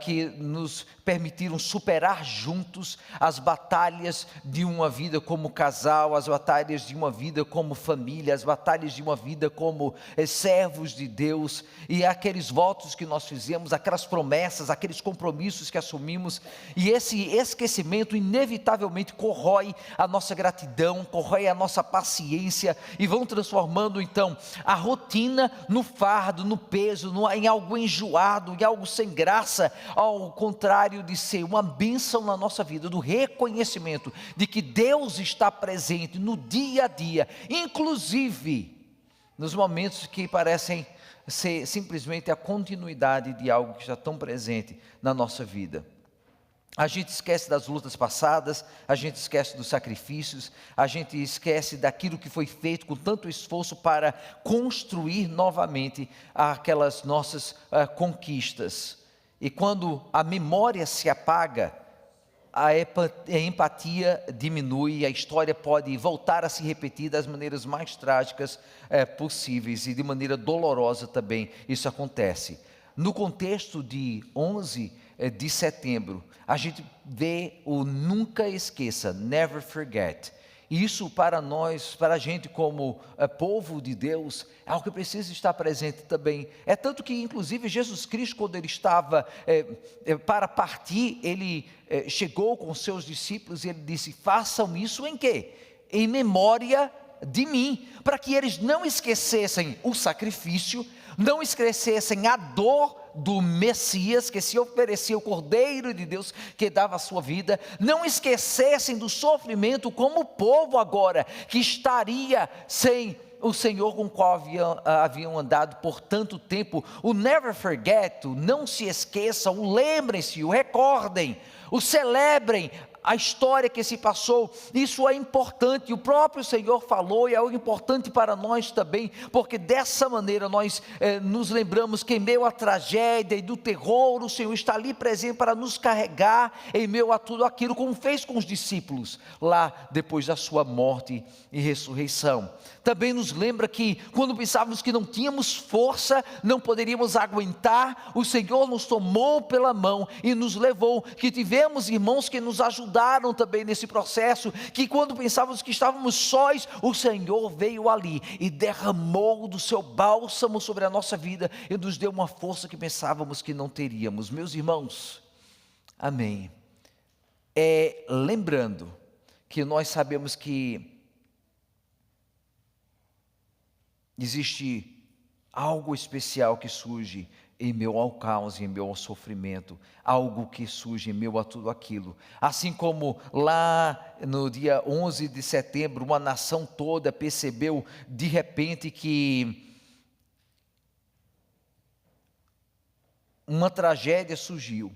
que nos permitiram superar juntos as batalhas de uma vida como casal, as batalhas de uma vida como família, as batalhas de uma vida como servos de Deus, e aqueles votos que nós fizemos, aquelas promessas, aqueles compromissos que assumimos, e esse esquecimento inevitavelmente corrói a nossa gratidão, corrói a nossa paciência, e vão transformando então a rotina no fardo, no peso, em algo enjoado, em algo sem graça, ao contrário de ser uma bênção na nossa vida, do reconhecimento de que Deus está presente no dia a dia, inclusive nos momentos que parecem ser simplesmente a continuidade de algo que está tão presente na nossa vida. A gente esquece das lutas passadas, a gente esquece dos sacrifícios, a gente esquece daquilo que foi feito com tanto esforço para construir novamente aquelas nossas conquistas. E quando a memória se apaga, a empatia diminui, a história pode voltar a se repetir das maneiras mais trágicas possíveis, e de maneira dolorosa também isso acontece. No contexto de 11 de setembro, a gente vê o nunca esqueça, never forget. E isso para nós, para a gente como povo de Deus, é algo que precisa estar presente também. É tanto que inclusive Jesus Cristo, quando ele estava para partir, ele chegou com os seus discípulos e ele disse: façam isso em quê? Em memória de mim, para que eles não esquecessem o sacrifício, não esquecessem a dor do Messias, que se oferecia, o Cordeiro de Deus que dava a sua vida, não esquecessem do sofrimento como povo agora, que estaria sem o Senhor com o qual haviam andado por tanto tempo. O never forget, o não se esqueçam, o lembrem-se, o recordem, o celebrem a história que se passou. Isso é importante, o próprio Senhor falou, e é algo importante para nós também, porque dessa maneira nós nos lembramos que em meio à tragédia e do terror, o Senhor está ali presente para nos carregar em meio a tudo aquilo, como fez com os discípulos lá depois da sua morte e ressurreição. Também nos lembra que quando pensávamos que não tínhamos força, não poderíamos aguentar, o Senhor nos tomou pela mão e nos levou, que tivemos irmãos que nos ajudaram também nesse processo, que quando pensávamos que estávamos sós, o Senhor veio ali e derramou do seu bálsamo sobre a nossa vida e nos deu uma força que pensávamos que não teríamos. Meus irmãos, amém. Lembrando que nós sabemos que existe algo especial que surge em meu ao caos, em meu ao sofrimento, algo que surge em meu a tudo aquilo. Assim como lá no dia 11 de setembro, uma nação toda percebeu de repente que uma tragédia surgiu,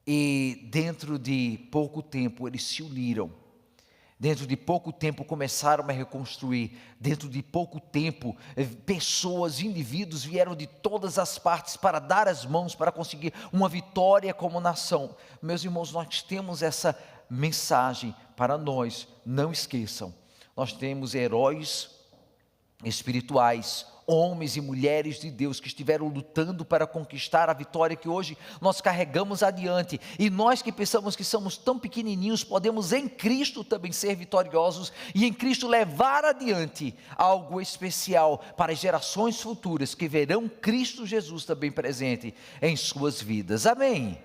e dentro de pouco tempo eles se uniram. Dentro de pouco tempo começaram a reconstruir. Dentro de pouco tempo, pessoas, indivíduos vieram de todas as partes para dar as mãos, para conseguir uma vitória como nação. Meus irmãos, nós temos essa mensagem para nós, não esqueçam. Nós temos heróis espirituais, homens e mulheres de Deus que estiveram lutando para conquistar a vitória que hoje nós carregamos adiante, e nós que pensamos que somos tão pequenininhos, podemos em Cristo também ser vitoriosos, e em Cristo levar adiante algo especial para as gerações futuras que verão Cristo Jesus também presente em suas vidas, amém?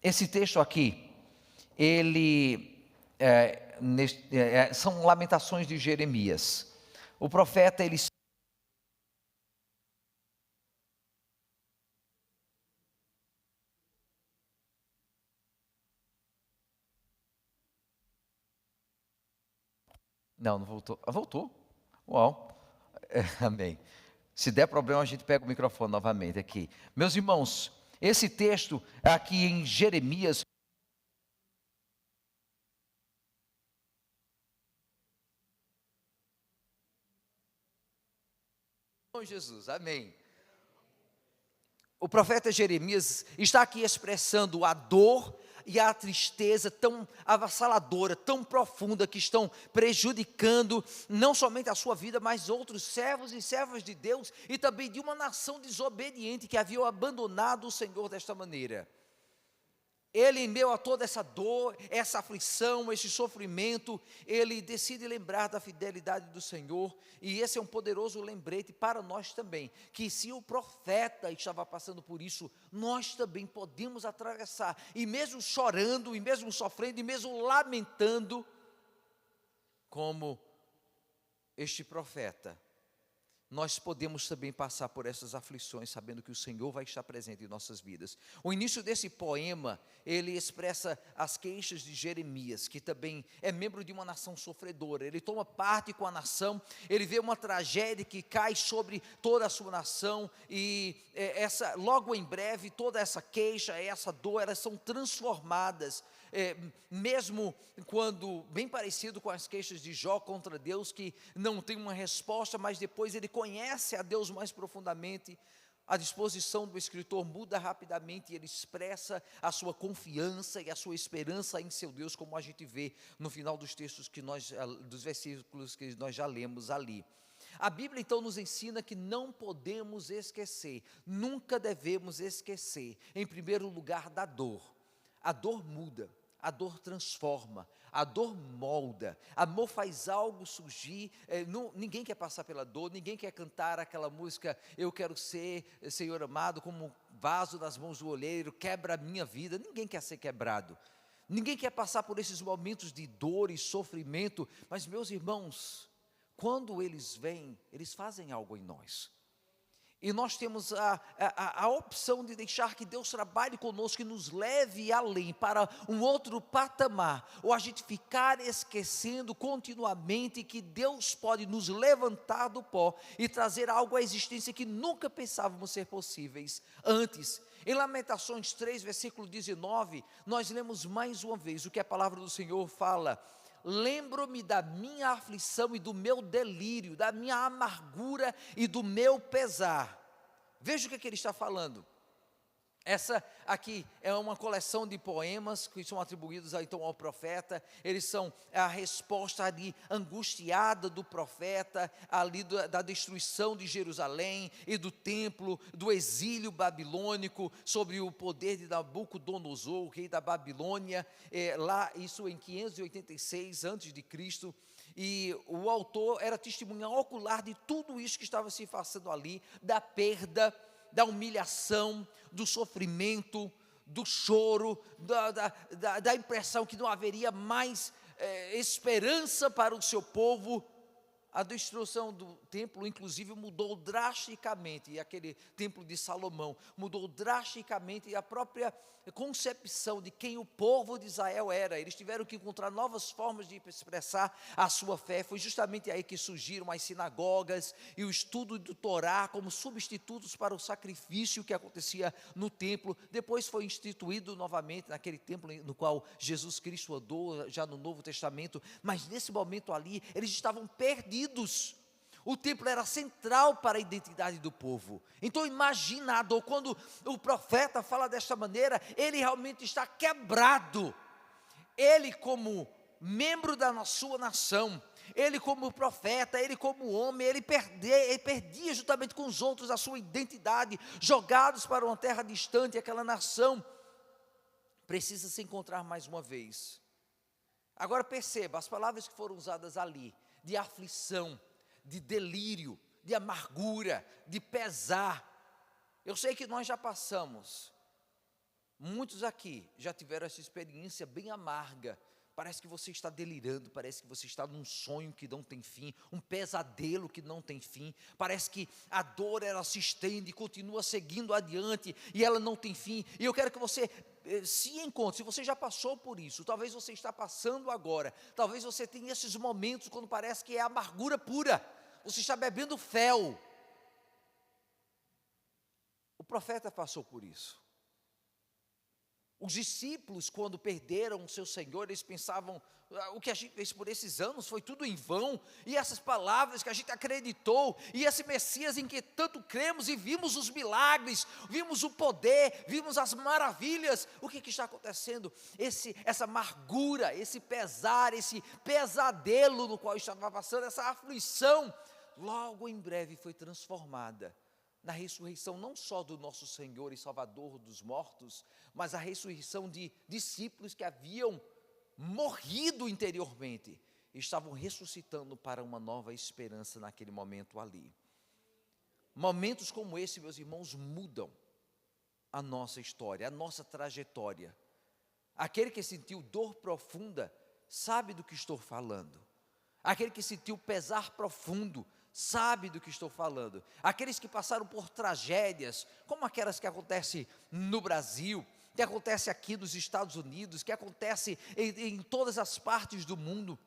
Esse texto aqui, ele são lamentações de Jeremias. O profeta, ele não voltou. Voltou? Uau. Amém. Se der problema, a gente pega o microfone novamente aqui. Meus irmãos, esse texto aqui em Jeremias, Jesus, amém. O profeta Jeremias está aqui expressando a dor e a tristeza tão avassaladora, tão profunda, que estão prejudicando não somente a sua vida, mas outros servos e servas de Deus, e também de uma nação desobediente que havia abandonado o Senhor desta maneira. Ele, em meio a toda essa dor, essa aflição, esse sofrimento, ele decide lembrar da fidelidade do Senhor, e esse é um poderoso lembrete para nós também, que se o profeta estava passando por isso, nós também podemos atravessar, e mesmo chorando, e mesmo sofrendo, e mesmo lamentando, como este profeta, nós podemos também passar por essas aflições, sabendo que o Senhor vai estar presente em nossas vidas. O início desse poema, ele expressa as queixas de Jeremias, que também é membro de uma nação sofredora. Ele toma parte com a nação, ele vê uma tragédia que cai sobre toda a sua nação, e logo em breve, toda essa queixa, essa dor, elas são transformadas, mesmo quando, bem parecido com as queixas de Jó contra Deus, que não tem uma resposta, mas depois ele conhece a Deus mais profundamente. A disposição do escritor muda rapidamente, e ele expressa a sua confiança e a sua esperança em seu Deus, como a gente vê no final dos textos dos versículos que nós já lemos ali. A Bíblia então nos ensina que não podemos esquecer, nunca devemos esquecer, em primeiro lugar, da dor. A dor muda, a dor transforma, a dor molda, a dor faz algo surgir. Ninguém quer passar pela dor, ninguém quer cantar aquela música, eu quero ser, Senhor amado, como um vaso nas mãos do olheiro, quebra a minha vida. Ninguém quer ser quebrado, ninguém quer passar por esses momentos de dor e sofrimento, mas meus irmãos, quando eles vêm, eles fazem algo em nós. E nós temos a opção de deixar que Deus trabalhe conosco e nos leve além, para um outro patamar, ou a gente ficar esquecendo continuamente que Deus pode nos levantar do pó e trazer algo à existência que nunca pensávamos ser possíveis antes. Em Lamentações 3, versículo 19, nós lemos mais uma vez o que a palavra do Senhor fala: lembro-me da minha aflição e do meu delírio, da minha amargura e do meu pesar. Veja o que ele está falando. Essa aqui é uma coleção de poemas que são atribuídos então ao profeta. Eles são a resposta ali angustiada do profeta, ali da destruição de Jerusalém e do templo, do exílio babilônico, sobre o poder de Nabucodonosor, o rei da Babilônia, lá isso em 586 a.C., e o autor era testemunha ocular de tudo isso que estava se passando ali, da perda, da humilhação, do sofrimento, do choro, da impressão que não haveria mais esperança para o seu povo. A destruição do templo, inclusive, mudou drasticamente, e aquele templo de Salomão mudou drasticamente a própria concepção de quem o povo de Israel era. Eles tiveram que encontrar novas formas de expressar a sua fé. Foi justamente aí que surgiram as sinagogas e o estudo do Torá como substitutos para o sacrifício que acontecia no templo. Depois foi instituído novamente naquele templo no qual Jesus Cristo andou, já no Novo Testamento, mas nesse momento ali, eles estavam perdidos. O templo era central para a identidade do povo. Então imagina a dor, quando o profeta fala desta maneira, ele realmente está quebrado. Ele, como membro da sua nação, ele como profeta, ele como homem, ele perdia juntamente com os outros a sua identidade, jogados para uma terra distante. Aquela nação precisa se encontrar mais uma vez. Agora perceba, as palavras que foram usadas ali, de aflição, de delírio, de amargura, de pesar. Eu sei que nós já passamos, muitos aqui já tiveram essa experiência bem amarga. Parece que você está delirando, parece que você está num sonho que não tem fim, um pesadelo que não tem fim. Parece que a dor, ela se estende, continua seguindo adiante e ela não tem fim. E eu quero que você se encontre, se você já passou por isso, talvez você está passando agora, talvez você tenha esses momentos quando parece que é amargura pura, você está bebendo fel. O profeta passou por isso. Os discípulos, quando perderam o seu Senhor, eles pensavam, o que a gente fez por esses anos foi tudo em vão, e essas palavras que a gente acreditou, e esse Messias em que tanto cremos, e vimos os milagres, vimos o poder, vimos as maravilhas, o que está acontecendo? Essa amargura, esse pesar, esse pesadelo no qual estava passando, essa aflição, logo em breve foi transformada na ressurreição não só do nosso Senhor e Salvador dos mortos, mas a ressurreição de discípulos que haviam morrido interiormente, e estavam ressuscitando para uma nova esperança naquele momento ali. Momentos como esse, meus irmãos, mudam a nossa história, a nossa trajetória. Aquele que sentiu dor profunda, sabe do que estou falando. Aquele que sentiu pesar profundo, sabe do que estou falando. Aqueles que passaram por tragédias, como aquelas que acontecem no Brasil, que acontece aqui nos Estados Unidos, que acontece em todas as partes do mundo.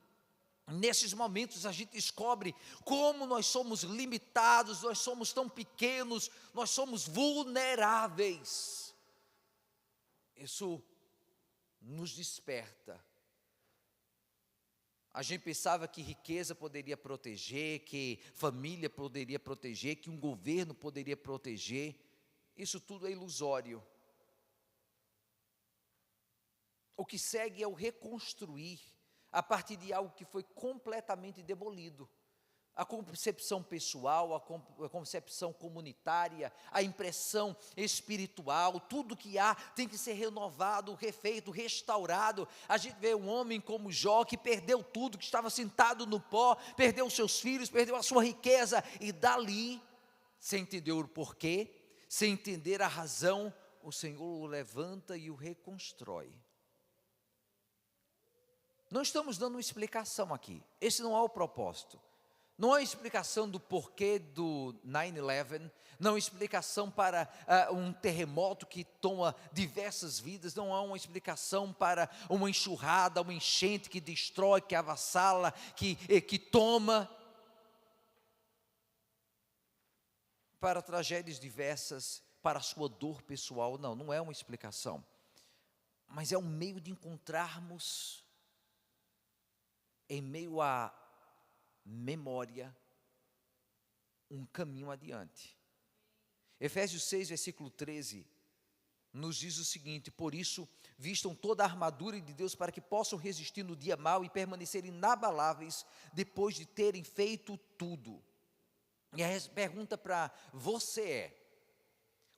Nesses momentos a gente descobre como nós somos limitados, nós somos tão pequenos, nós somos vulneráveis. Isso nos desperta. A gente pensava que riqueza poderia proteger, que família poderia proteger, que um governo poderia proteger. Isso tudo é ilusório. O que segue é o reconstruir a partir de algo que foi completamente demolido. A concepção pessoal, a concepção comunitária, a impressão espiritual, tudo que há tem que ser renovado, refeito, restaurado. A gente vê um homem como Jó, que perdeu tudo, que estava sentado no pó, perdeu seus filhos, perdeu a sua riqueza, e dali, sem entender o porquê, sem entender a razão, o Senhor o levanta e o reconstrói. Não estamos dando uma explicação aqui, esse não é o propósito. Não há explicação do porquê do 9/11, não há explicação para um terremoto que toma diversas vidas, não há uma explicação para uma enxurrada, uma enchente que destrói, que avassala, que toma, para tragédias diversas, para a sua dor pessoal. Não é uma explicação, mas é um meio de encontrarmos, em meio a memória, um caminho adiante. Efésios 6, versículo 13, nos diz o seguinte: por isso, vistam toda a armadura de Deus, para que possam resistir no dia mau e permanecerem inabaláveis, depois de terem feito tudo. E a pergunta para você é: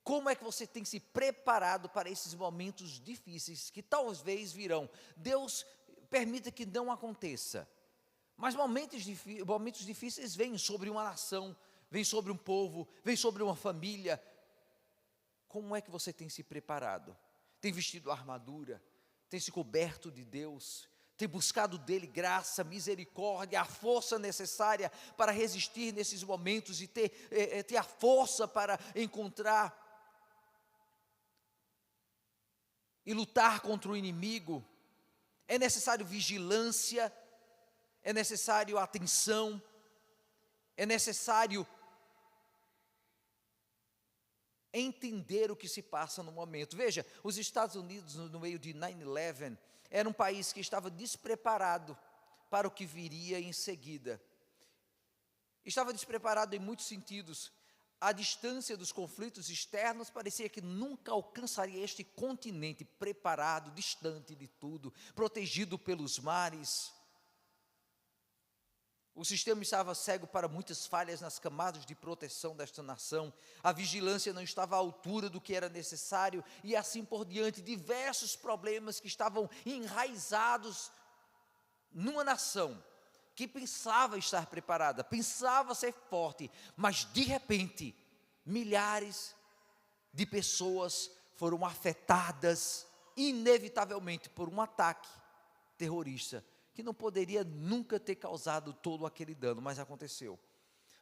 como é que você tem se preparado para esses momentos difíceis, que talvez virão? Deus permita que não aconteça, mas momentos difíceis vêm sobre uma nação, vêm sobre um povo, vêm sobre uma família. Como é que você tem se preparado? Tem vestido a armadura? Tem se coberto de Deus? Tem buscado dele graça, misericórdia, a força necessária para resistir nesses momentos e ter a força para encontrar e lutar contra o inimigo? É necessário vigilância, é necessário atenção, é necessário entender o que se passa no momento. Veja, os Estados Unidos, no meio de 9/11, era um país que estava despreparado para o que viria em seguida. Estava despreparado em muitos sentidos. A distância dos conflitos externos parecia que nunca alcançaria este continente preparado, distante de tudo, protegido pelos mares. O sistema estava cego para muitas falhas nas camadas de proteção desta nação. A vigilância não estava à altura do que era necessário, e assim por diante. Diversos problemas que estavam enraizados numa nação que pensava estar preparada, pensava ser forte, mas de repente, milhares de pessoas foram afetadas inevitavelmente por um ataque terrorista, que não poderia nunca ter causado todo aquele dano, mas aconteceu.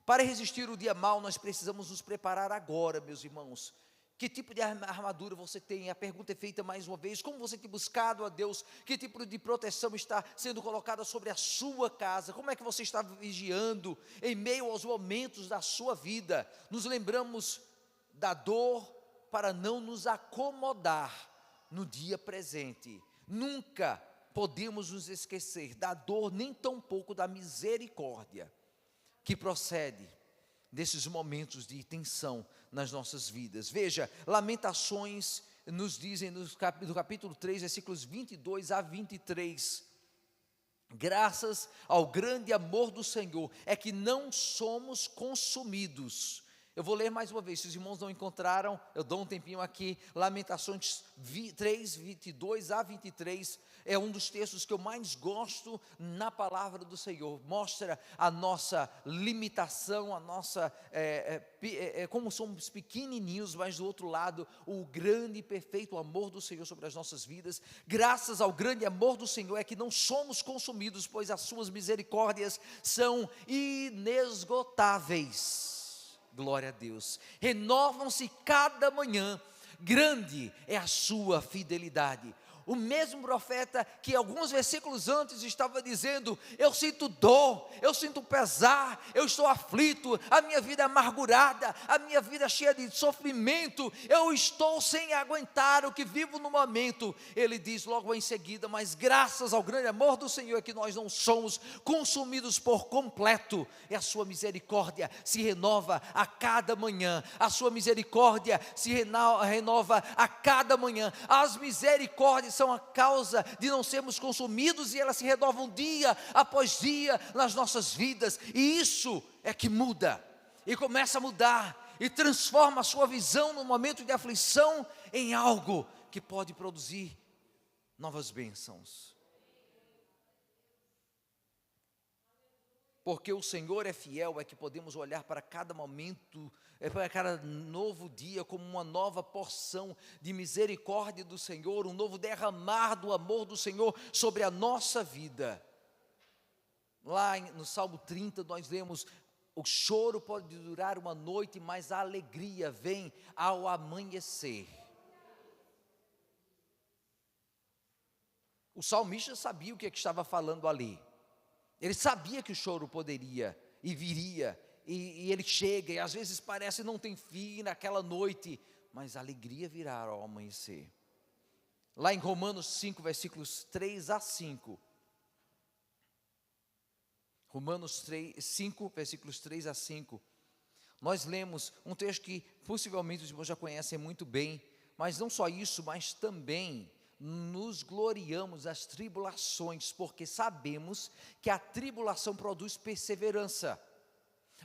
Para resistir o dia mau, nós precisamos nos preparar agora, meus irmãos. Que tipo de armadura você tem? A pergunta é feita mais uma vez: como você tem buscado a Deus? Que tipo de proteção está sendo colocada sobre a sua casa? Como é que você está vigiando em meio aos momentos da sua vida? Nos lembramos da dor para não nos acomodar no dia presente. Nunca podemos nos esquecer da dor, nem tampouco da misericórdia que procede desses momentos de tensão nas nossas vidas. Veja, Lamentações nos dizem no capítulo 3, versículos 22 a 23, graças ao grande amor do Senhor, é que não somos consumidos. Eu vou ler mais uma vez, se os irmãos não encontraram, eu dou um tempinho aqui. Lamentações 3, 22 a 23, é um dos textos que eu mais gosto na palavra do Senhor. Mostra a nossa limitação, a nossa, como somos pequenininhos, mas do outro lado, o grande e perfeito amor do Senhor sobre as nossas vidas. Graças ao grande amor do Senhor é que não somos consumidos, pois as suas misericórdias são inesgotáveis. Glória a Deus. Renovam-se cada manhã, grande é a sua fidelidade. O mesmo profeta que alguns versículos antes estava dizendo: eu sinto dor, eu sinto pesar, eu estou aflito, a minha vida é amargurada, a minha vida é cheia de sofrimento, eu estou sem aguentar o que vivo no momento. Ele diz logo em seguida: mas graças ao grande amor do Senhor é que nós não somos consumidos por completo, e a sua misericórdia se renova a cada manhã, a sua misericórdia se renova a cada manhã. As misericórdias são a causa de não sermos consumidos, e elas se renovam dia após dia nas nossas vidas, e isso é que muda, e começa a mudar, e transforma a sua visão no momento de aflição em algo que pode produzir novas bênçãos. Porque o Senhor é fiel, é que podemos olhar para cada momento, para cada novo dia, como uma nova porção de misericórdia do Senhor, um novo derramar do amor do Senhor sobre a nossa vida. Lá no Salmo 30 nós lemos: o choro pode durar uma noite, mas a alegria vem ao amanhecer. O salmista sabia o que estava falando ali. Ele sabia que o choro poderia e viria, e ele chega, e às vezes parece não tem fim naquela noite, mas a alegria virá ao amanhecer. Lá em Romanos 5, versículos 3 a 5, Romanos 5, versículos 3 a 5, nós lemos um texto que possivelmente os irmãos já conhecem muito bem, mas não só isso, mas também nos gloriamos das tribulações, porque sabemos que a tribulação produz perseverança.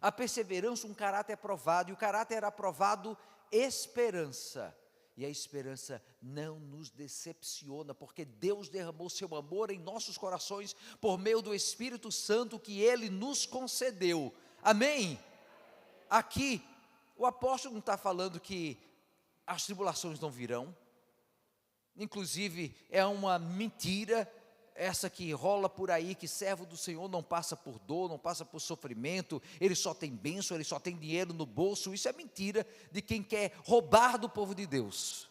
A perseverança, um caráter aprovado, e o caráter aprovado, esperança. E a esperança não nos decepciona, porque Deus derramou seu amor em nossos corações por meio do Espírito Santo que Ele nos concedeu. Amém? Aqui, o apóstolo não está falando que as tribulações não virão. Inclusive é uma mentira essa que rola por aí, que servo do Senhor não passa por dor, não passa por sofrimento, ele só tem bênção, ele só tem dinheiro no bolso. Isso é mentira de quem quer roubar do povo de Deus.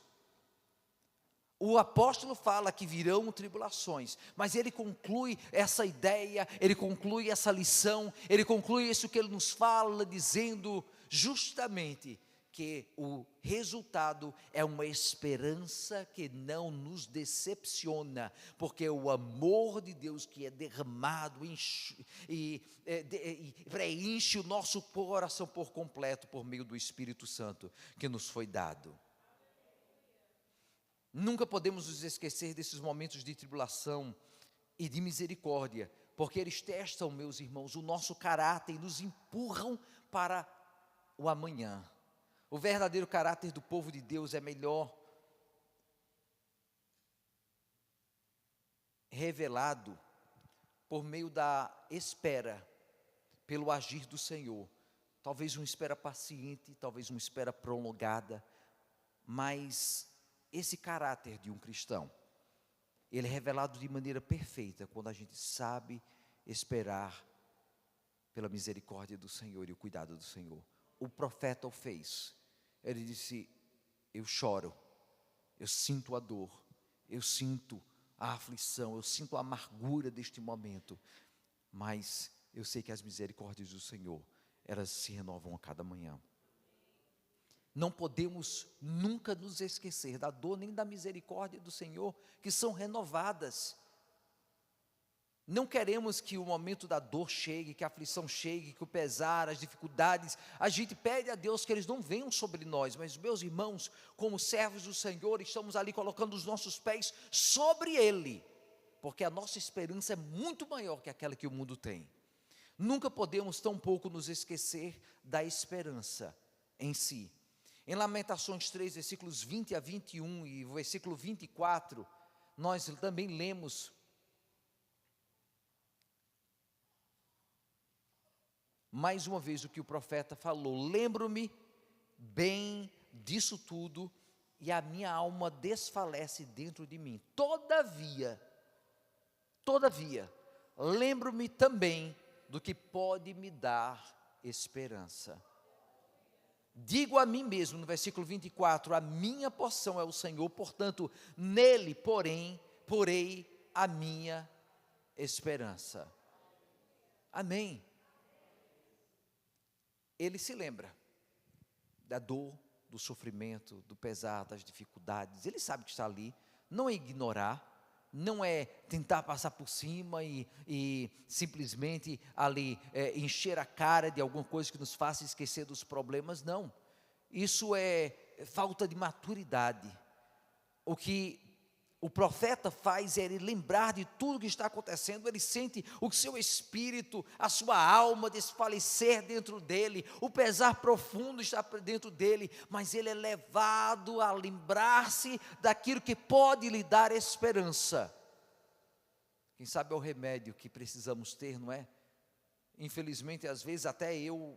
O apóstolo fala que virão tribulações, mas ele conclui essa ideia, ele conclui essa lição, ele conclui isso que ele nos fala, dizendo justamente que o resultado é uma esperança que não nos decepciona, porque o amor de Deus que é derramado preenche o nosso coração por completo por meio do Espírito Santo que nos foi dado. Nunca podemos nos esquecer desses momentos de tribulação e de misericórdia, porque eles testam, meus irmãos, o nosso caráter e nos empurram para o amanhã. O verdadeiro caráter do povo de Deus é melhor revelado por meio da espera, pelo agir do Senhor. Talvez uma espera paciente, talvez uma espera prolongada, mas esse caráter de um cristão, ele é revelado de maneira perfeita quando a gente sabe esperar pela misericórdia do Senhor e o cuidado do Senhor. O profeta o fez. Ele disse: eu choro, eu sinto a dor, eu sinto a aflição, eu sinto a amargura deste momento, mas eu sei que as misericórdias do Senhor, elas se renovam a cada manhã. não podemos nunca nos esquecer da dor nem da misericórdia do Senhor, que são renovadas. Não queremos que o momento da dor chegue, que a aflição chegue, que o pesar, as dificuldades, a gente pede a Deus que eles não venham sobre nós, mas meus irmãos, como servos do Senhor, estamos ali colocando os nossos pés sobre Ele, porque a nossa esperança é muito maior que aquela que o mundo tem. Nunca podemos tampouco nos esquecer da esperança em si. Em Lamentações 3, versículos 20 a 21 e o versículo 24, nós também lemos: mais uma vez o que o profeta falou: lembro-me bem disso tudo, e a minha alma desfalece dentro de mim. Todavia, lembro-me também do que pode me dar esperança. Digo a mim mesmo, no versículo 24, a minha porção é o Senhor, portanto, nele, porei a minha esperança. Amém. Ele se lembra da dor, do sofrimento, do pesar, das dificuldades. Ele sabe que está ali. Não é ignorar, não é tentar passar por cima e simplesmente ali encher a cara de alguma coisa que nos faça esquecer dos problemas. Não, isso é falta de maturidade. O que o profeta faz é ele lembrar de tudo que está acontecendo. Ele sente o seu espírito, a sua alma desfalecer dentro dele, o pesar profundo está dentro dele, mas ele é levado a lembrar-se daquilo que pode lhe dar esperança. Quem sabe é o remédio que precisamos ter, não é? Infelizmente, às vezes até eu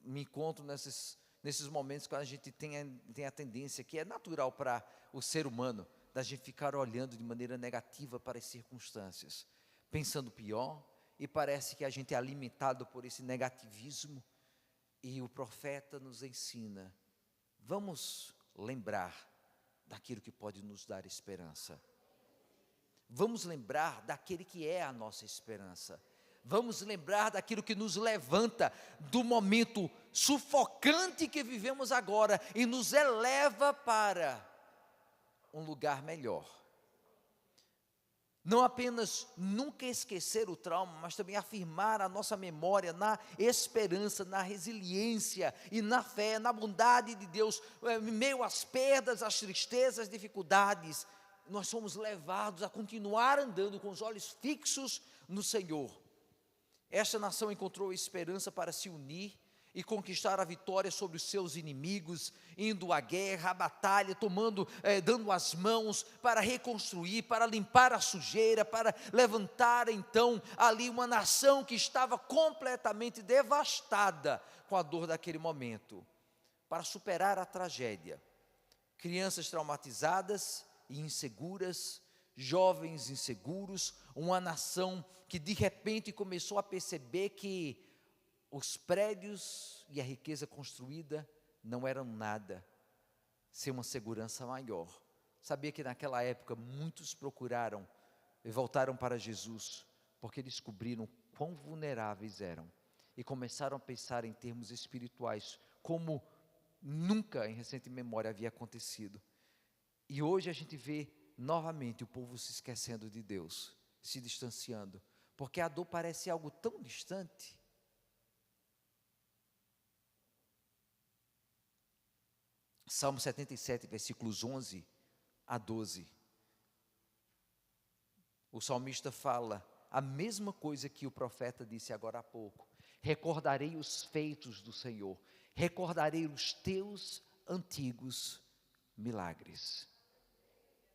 me encontro nesses momentos que a gente tem a tendência, que é natural para o ser humano, da gente ficar olhando de maneira negativa para as circunstâncias, pensando pior, e parece que a gente é alimentado por esse negativismo, e o profeta nos ensina: vamos lembrar daquilo que pode nos dar esperança, vamos lembrar daquele que é a nossa esperança, vamos lembrar daquilo que nos levanta do momento sufocante que vivemos agora, e nos eleva para um lugar melhor. Não apenas nunca esquecer o trauma, mas também afirmar a nossa memória na esperança, na resiliência e na fé, na bondade de Deus. Em meio às perdas, às tristezas, às dificuldades, nós somos levados a continuar andando com os olhos fixos no Senhor. Esta nação encontrou esperança para se unir e conquistar a vitória sobre os seus inimigos, indo à guerra, à batalha, dando as mãos para reconstruir, para limpar a sujeira, para levantar então ali uma nação que estava completamente devastada com a dor daquele momento, para superar a tragédia. Crianças traumatizadas e inseguras, jovens inseguros, uma nação que de repente começou a perceber que os prédios e a riqueza construída não eram nada sem uma segurança maior. Sabia que naquela época muitos procuraram e voltaram para Jesus, porque descobriram quão vulneráveis eram e começaram a pensar em termos espirituais, como nunca em recente memória havia acontecido. E hoje a gente vê novamente o povo se esquecendo de Deus, se distanciando, porque a dor parece algo tão distante. Salmo 77, versículos 11 a 12. O salmista fala a mesma coisa que o profeta disse agora há pouco: recordarei os feitos do Senhor, recordarei os teus antigos milagres.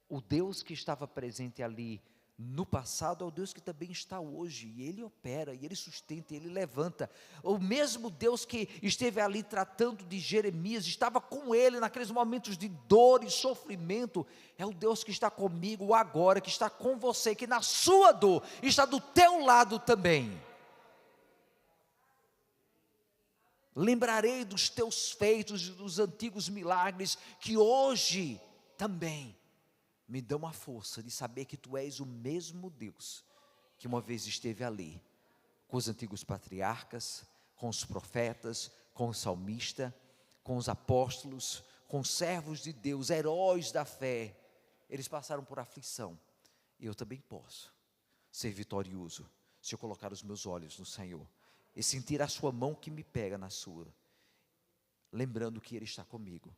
O Deus que estava presente ali no passado é o Deus que também está hoje, e Ele opera, e Ele sustenta, e Ele levanta. O mesmo Deus que esteve ali tratando de Jeremias, estava com ele naqueles momentos de dor e sofrimento, é o Deus que está comigo agora, que está com você, que na sua dor está do teu lado também. Lembrarei dos teus feitos e dos antigos milagres, que hoje também me dão a força de saber que tu és o mesmo Deus que uma vez esteve ali, com os antigos patriarcas, com os profetas, com o salmista, com os apóstolos, com os servos de Deus, heróis da fé. Eles passaram por aflição, e eu também posso ser vitorioso, se eu colocar os meus olhos no Senhor, e sentir a sua mão que me pega na sua, lembrando que Ele está comigo.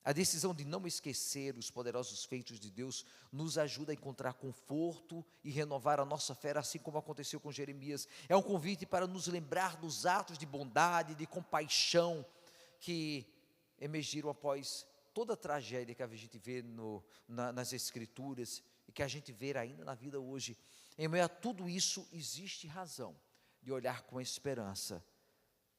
A decisão de não esquecer os poderosos feitos de Deus nos ajuda a encontrar conforto e renovar a nossa fé, assim como aconteceu com Jeremias. É um convite para nos lembrar dos atos de bondade, de compaixão que emergiram após toda a tragédia que a gente vê nas Escrituras e que a gente vê ainda na vida hoje. Em meio a tudo isso, existe razão de olhar com esperança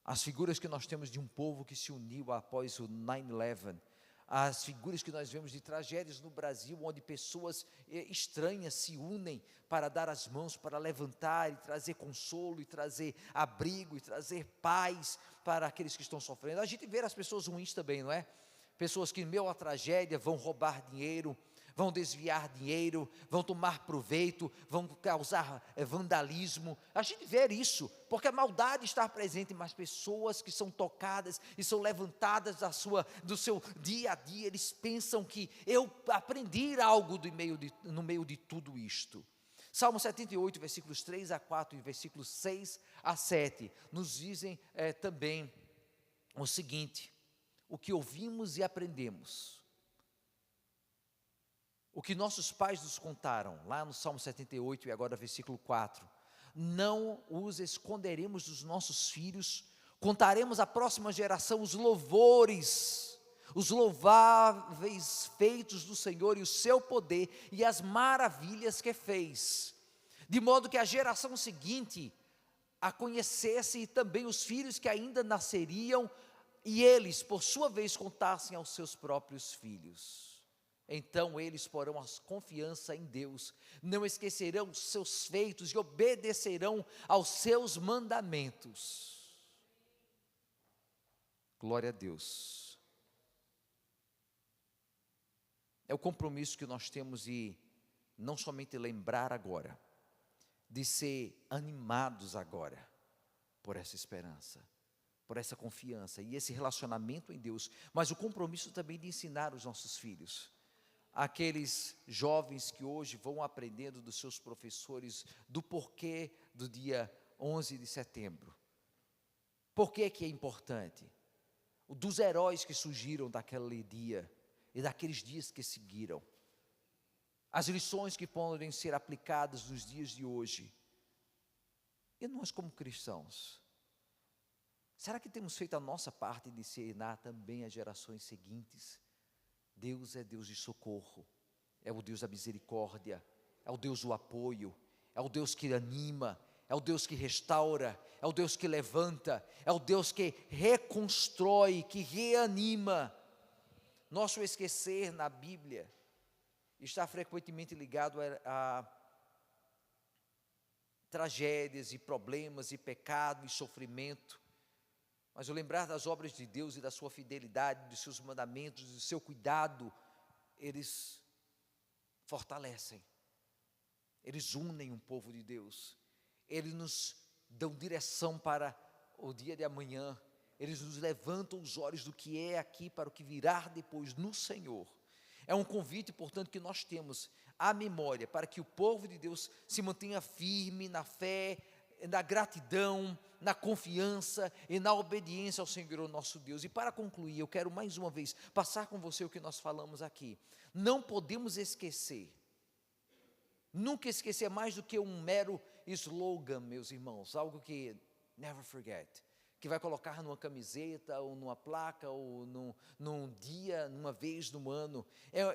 as figuras que nós temos de um povo que se uniu após o 9/11, as figuras que nós vemos de tragédias no Brasil, onde pessoas estranhas se unem para dar as mãos, para levantar e trazer consolo, e trazer abrigo, e trazer paz para aqueles que estão sofrendo. A gente vê as pessoas ruins também, não é? Pessoas que em meio à tragédia vão roubar dinheiro, vão desviar dinheiro, vão tomar proveito, vão causar vandalismo. A gente vê isso, porque a maldade está presente, mas pessoas que são tocadas e são levantadas do seu dia a dia, eles pensam que eu aprendi algo no meio de tudo isto. Salmo 78, versículos 3 a 4 e versículos 6 a 7, nos dizem também o seguinte: o que ouvimos e aprendemos, o que nossos pais nos contaram, lá no Salmo 78 e agora versículo 4, não os esconderemos dos nossos filhos, contaremos à próxima geração os louvores, os louváveis feitos do Senhor e o seu poder e as maravilhas que fez, de modo que a geração seguinte a conhecesse, e também os filhos que ainda nasceriam, e eles, por sua vez, contassem aos seus próprios filhos. Então eles porão a confiança em Deus, não esquecerão os seus feitos e obedecerão aos seus mandamentos. Glória a Deus. É o compromisso que nós temos de não somente lembrar agora, de ser animados agora por essa esperança, por essa confiança e esse relacionamento em Deus, mas o compromisso também de ensinar os nossos filhos, aqueles jovens que hoje vão aprendendo dos seus professores do porquê do dia 11 de setembro, por que é importante, dos heróis que surgiram daquele dia e daqueles dias que seguiram, as lições que podem ser aplicadas nos dias de hoje. E nós, como cristãos, será que temos feito a nossa parte de ensinar também as gerações seguintes? Deus é Deus de socorro, é o Deus da misericórdia, é o Deus do apoio, é o Deus que anima, é o Deus que restaura, é o Deus que levanta, é o Deus que reconstrói, que reanima. Nosso esquecer na Bíblia está frequentemente ligado a tragédias e problemas e pecado e sofrimento, mas o lembrar das obras de Deus e da sua fidelidade, dos seus mandamentos, do seu cuidado, eles fortalecem, eles unem um povo de Deus, eles nos dão direção para o dia de amanhã, eles nos levantam os olhos do que é aqui para o que virá depois no Senhor. É um convite, portanto, que nós temos à memória, para que o povo de Deus se mantenha firme na fé, na gratidão, na confiança e na obediência ao Senhor nosso Deus. E para concluir, eu quero mais uma vez passar com você o que nós falamos aqui. Não podemos esquecer, nunca esquecer mais do que um mero slogan, meus irmãos, algo que never forget, que vai colocar numa camiseta, ou numa placa, ou num dia, numa vez no ano.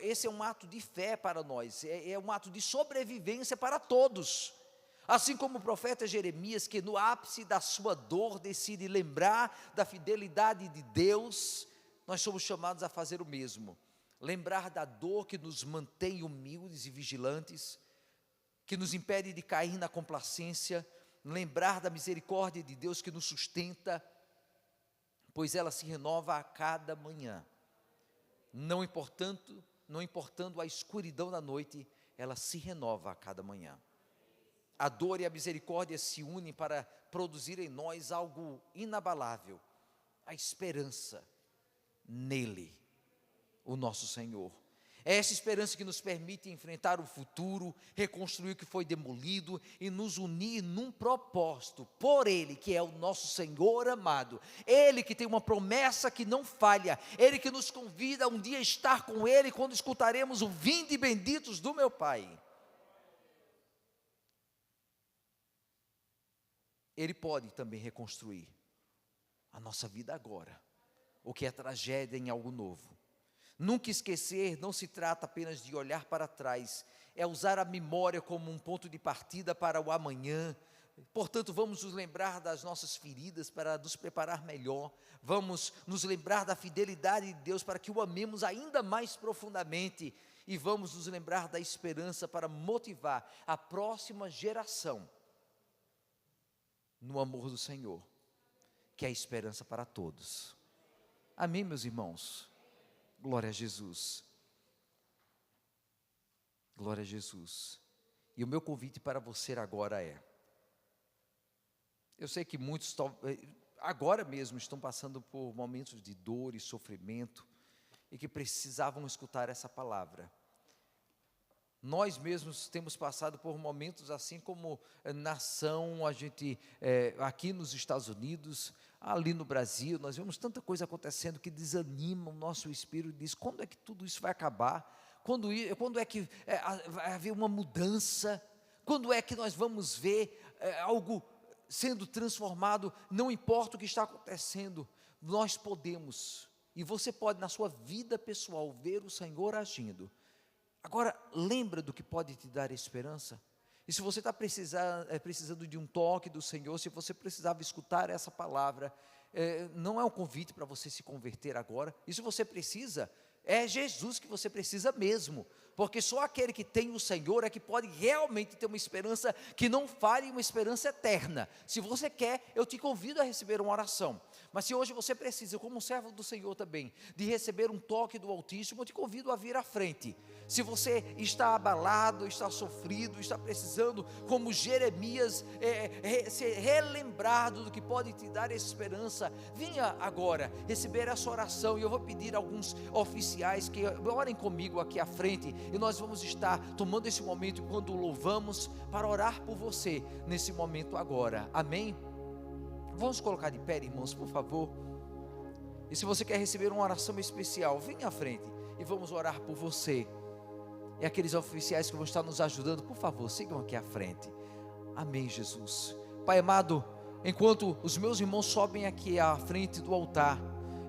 Esse é um ato de fé para nós, é um ato de sobrevivência para todos. Assim como o profeta Jeremias, que no ápice da sua dor decide lembrar da fidelidade de Deus, nós somos chamados a fazer o mesmo. Lembrar da dor que nos mantém humildes e vigilantes, que nos impede de cair na complacência, lembrar da misericórdia de Deus que nos sustenta, pois ela se renova a cada manhã, não importando a escuridão da noite, ela se renova a cada manhã. A dor e a misericórdia se unem para produzir em nós algo inabalável, a esperança nele, o nosso Senhor. É essa esperança que nos permite enfrentar o futuro, reconstruir o que foi demolido e nos unir num propósito, por Ele que é o nosso Senhor amado, Ele que tem uma promessa que não falha, Ele que nos convida a um dia estar com Ele quando escutaremos o vinde benditos do meu Pai. Ele pode também reconstruir a nossa vida agora, o que é tragédia em algo novo. Nunca esquecer não se trata apenas de olhar para trás, é usar a memória como um ponto de partida para o amanhã. Portanto, vamos nos lembrar das nossas feridas para nos preparar melhor, vamos nos lembrar da fidelidade de Deus para que o amemos ainda mais profundamente, e vamos nos lembrar da esperança para motivar a próxima geração no amor do Senhor, que é a esperança para todos. Amém, meus irmãos? Glória a Jesus. Glória a Jesus. E o meu convite para você agora é: eu sei que muitos agora mesmo estão passando por momentos de dor e sofrimento e que precisavam escutar essa palavra. Nós mesmos temos passado por momentos assim como nação, a gente aqui nos Estados Unidos, ali no Brasil, nós vemos tanta coisa acontecendo que desanima o nosso espírito, diz: quando é que tudo isso vai acabar? Quando é que vai haver uma mudança? Quando é que nós vamos ver algo sendo transformado? Não importa o que está acontecendo, nós podemos, e você pode na sua vida pessoal ver o Senhor agindo. Agora, lembra do que pode te dar esperança? E se você está precisando de um toque do Senhor, se você precisava escutar essa palavra, não é um convite para você se converter agora. Isso você precisa, é Jesus que você precisa mesmo, porque só aquele que tem o Senhor é que pode realmente ter uma esperança que não falhe, uma esperança eterna. Se você quer, eu te convido a receber uma oração. Mas se hoje você precisa, como um servo do Senhor também, de receber um toque do Altíssimo, eu te convido a vir à frente. Se você está abalado, está sofrido, está precisando, como Jeremias, ser relembrado do que pode te dar esperança, venha agora receber essa oração. E eu vou pedir a alguns oficiais que orem comigo aqui à frente, e nós vamos estar tomando esse momento quando louvamos para orar por você nesse momento agora. Amém? Vamos colocar de pé, irmãos, por favor. E se você quer receber uma oração especial, venha à frente e vamos orar por você. E aqueles oficiais que vão estar nos ajudando, por favor, sigam aqui à frente. Amém, Jesus. Pai amado, enquanto os meus irmãos sobem aqui à frente do altar,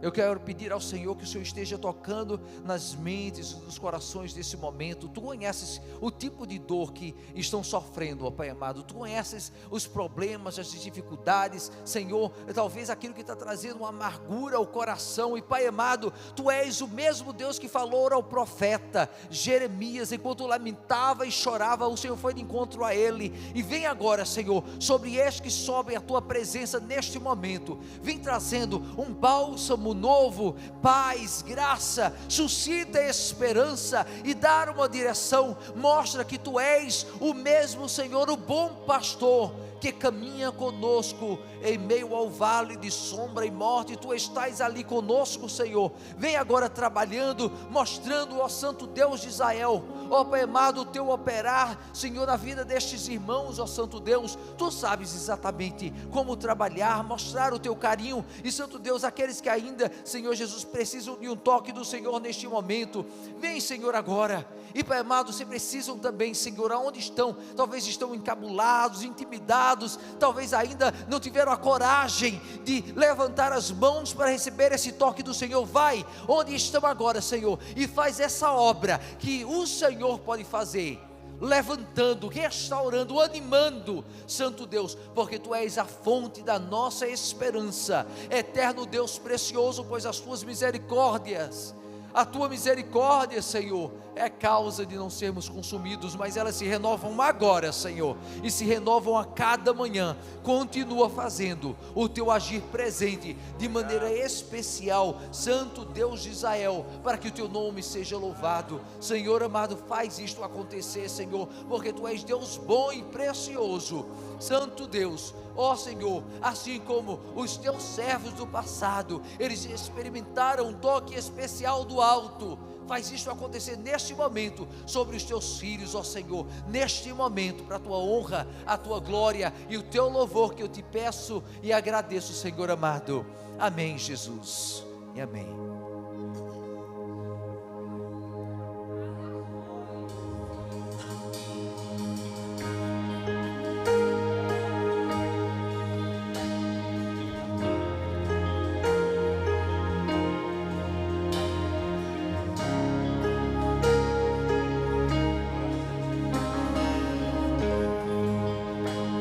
eu quero pedir ao Senhor que o Senhor esteja tocando nas mentes, nos corações desse momento. Tu conheces o tipo de dor que estão sofrendo, ó Pai amado. Tu conheces os problemas, as dificuldades, Senhor, talvez aquilo que está trazendo uma amargura ao coração. E Pai amado, Tu és o mesmo Deus que falou ao profeta Jeremias, enquanto lamentava e chorava, o Senhor foi de encontro a ele. E vem agora, Senhor, sobre estes que sobem a Tua presença neste momento, vem trazendo um bálsamo novo, paz, graça, suscita esperança e dar uma direção. Mostra que Tu és o mesmo Senhor, o bom pastor que caminha conosco em meio ao vale de sombra e morte. Tu estás ali conosco, Senhor. Vem agora trabalhando, mostrando, ó Santo Deus de Israel, ó Pai amado, o Teu operar, Senhor, na vida destes irmãos, ó Santo Deus. Tu sabes exatamente como trabalhar, mostrar o Teu carinho. E Santo Deus, aqueles que ainda, Senhor Jesus, precisam de um toque do Senhor neste momento, vem, Senhor, agora. E Pai amado, se precisam também, Senhor, aonde estão, talvez estão encabulados, intimidados, talvez ainda não tiveram a coragem de levantar as mãos para receber esse toque do Senhor. Vai onde estão agora, Senhor, e faz essa obra que o Senhor pode fazer, levantando, restaurando, animando, Santo Deus, porque Tu és a fonte da nossa esperança, eterno Deus precioso, pois as Tuas misericórdias, A tua misericórdia, Senhor, é causa de não sermos consumidos, mas elas se renovam agora, Senhor, e se renovam a cada manhã. Continua fazendo o teu agir presente de maneira especial, Santo Deus de Israel, para que o teu nome seja louvado. Senhor amado, faz isto acontecer, Senhor, porque tu és Deus bom e precioso. Santo Deus, ó Senhor, assim como os teus servos do passado, eles experimentaram um toque especial do alto. Faz isso acontecer neste momento sobre os teus filhos, ó Senhor, neste momento, para a tua honra, a tua glória e o teu louvor, que eu te peço e agradeço, Senhor amado. Amém, Jesus, e amém.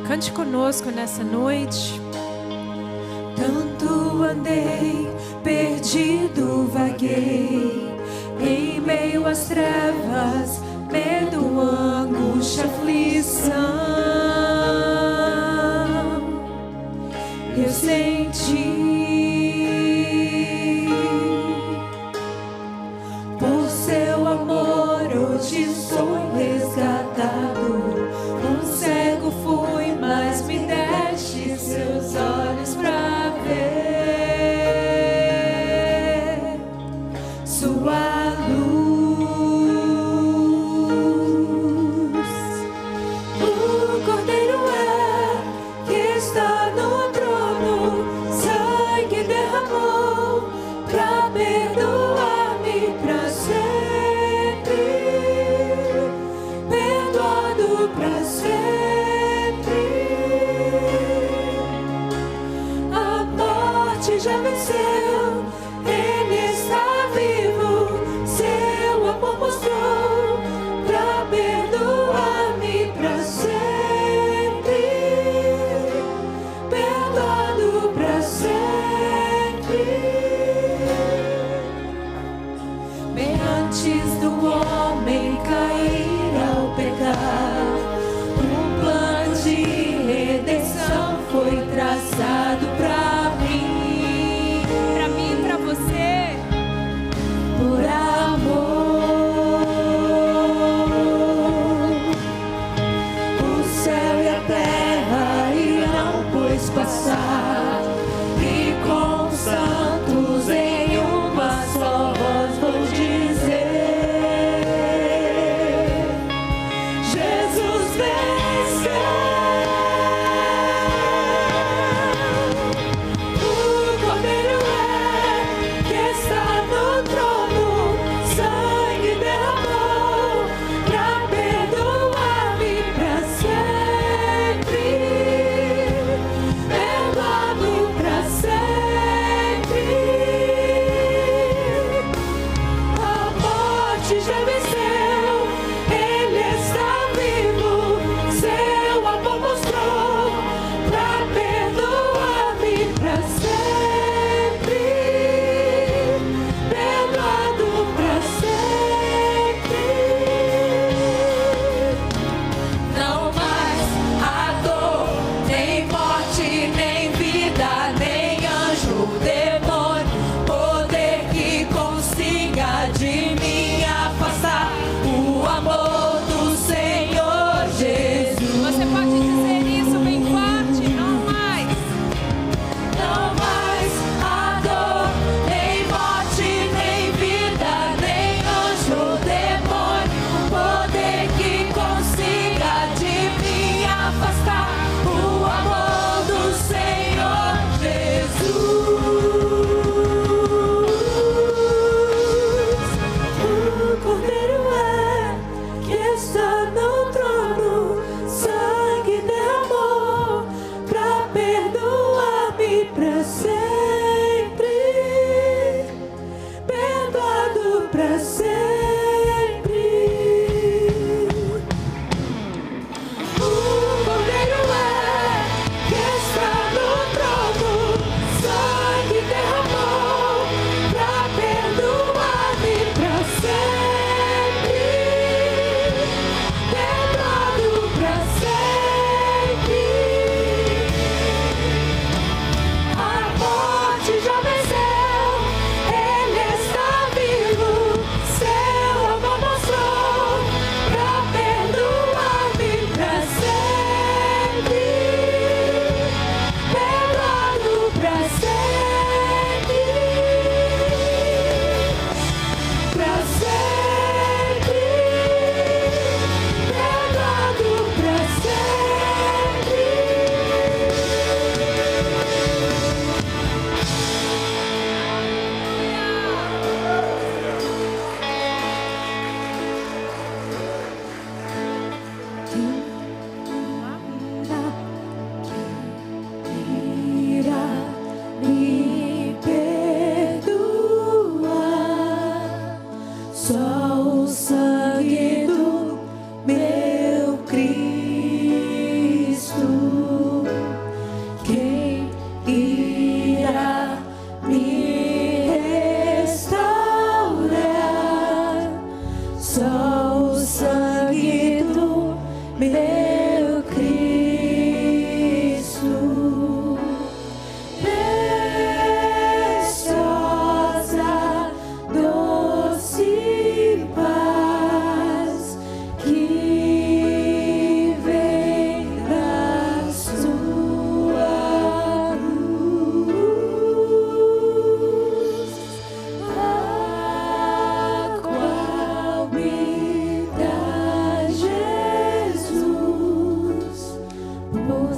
Cante conosco nessa noite. Tanto andei, perdido vaguei, em meio às trevas, medo, angústia, aflição. Eu senti, por seu amor hoje sou resgatado. Um cego fui, mas me deste seus olhos pra ver sua luz. O Cordeiro é que está no trono, sangue derramou pra perdoar-me pra sempre, perdoado pra sempre. Já venceu, Ele está vivo, seu amor mostrou pra perdoar-me pra sempre, perdoado pra sempre. Bem antes do homem cair ao pecar, um plano de redenção foi traçado pra mim.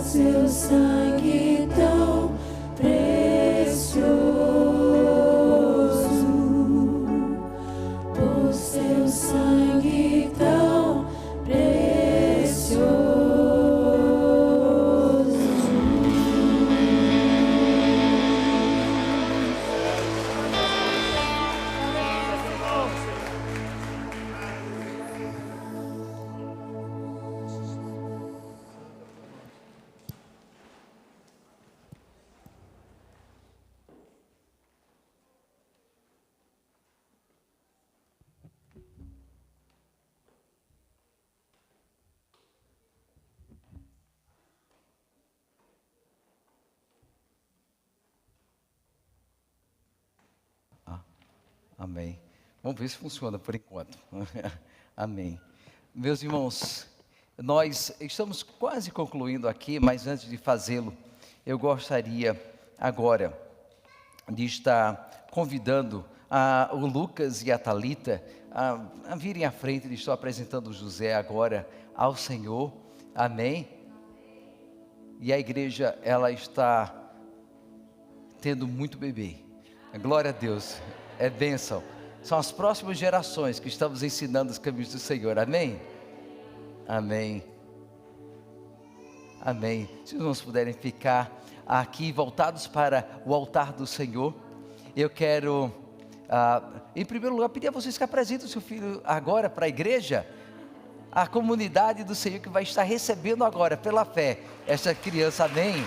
seu sangue tão precioso, por seu sangue tão precioso. Amém. Vamos ver se funciona por enquanto. Amém. Meus irmãos, nós estamos quase concluindo aqui, mas antes de fazê-lo, eu gostaria agora de estar convidando o Lucas e a Thalita a virem à frente. Eles estão apresentando o José agora ao Senhor. Amém. E a igreja, ela está tendo muito bebê. Glória a Deus. É bênção. São as próximas gerações que estamos ensinando os caminhos do Senhor. Amém? Amém. Amém. Se os irmãos puderem ficar aqui voltados para o altar do Senhor, eu quero, em primeiro lugar, pedir a vocês que apresentem o seu filho agora para a igreja, a comunidade do Senhor que vai estar recebendo agora, pela fé, essa criança. Amém?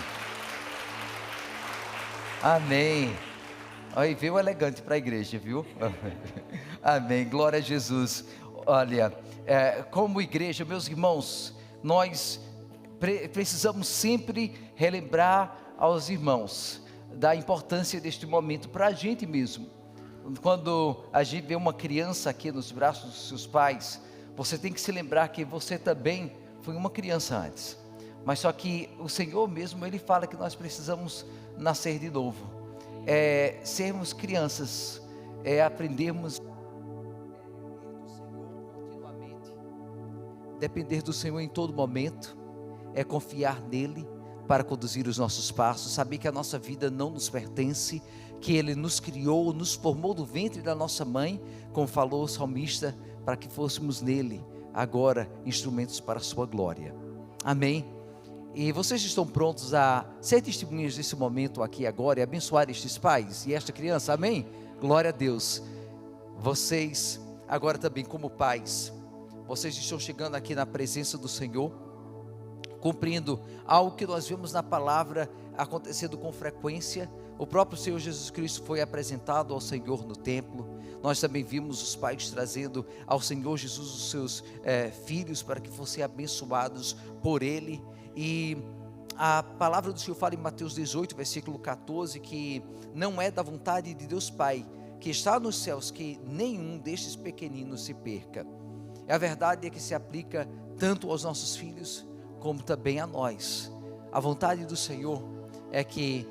Amém. Aí veio elegante para a igreja, viu? Amém, glória a Jesus. Olha, como igreja, meus irmãos, nós precisamos sempre relembrar aos irmãos da importância deste momento para a gente mesmo. Quando a gente vê uma criança aqui nos braços dos seus pais, você tem que se lembrar que você também foi uma criança antes, mas só que o Senhor mesmo, Ele fala que nós precisamos nascer de novo. Sermos crianças, aprendermos continuamente, depender do Senhor em todo momento, confiar nele para conduzir os nossos passos, saber que a nossa vida não nos pertence, que Ele nos criou, nos formou do ventre da nossa mãe, como falou o salmista, para que fôssemos nele agora instrumentos para a sua glória. Amém? E vocês estão prontos a ser testemunhas desse momento aqui agora e abençoar estes pais e esta criança? Amém? Glória a Deus. Vocês agora também como pais, vocês estão chegando aqui na presença do Senhor, cumprindo algo que nós vemos na palavra acontecendo com frequência. O próprio Senhor Jesus Cristo foi apresentado ao Senhor no templo. Nós também vimos os pais trazendo ao Senhor Jesus os seus filhos para que fossem abençoados por Ele. E a palavra do Senhor fala em Mateus 18, versículo 14, que não é da vontade de Deus Pai, que está nos céus, que nenhum destes pequeninos se perca. A verdade é que se aplica tanto aos nossos filhos, como também a nós. A vontade do Senhor é que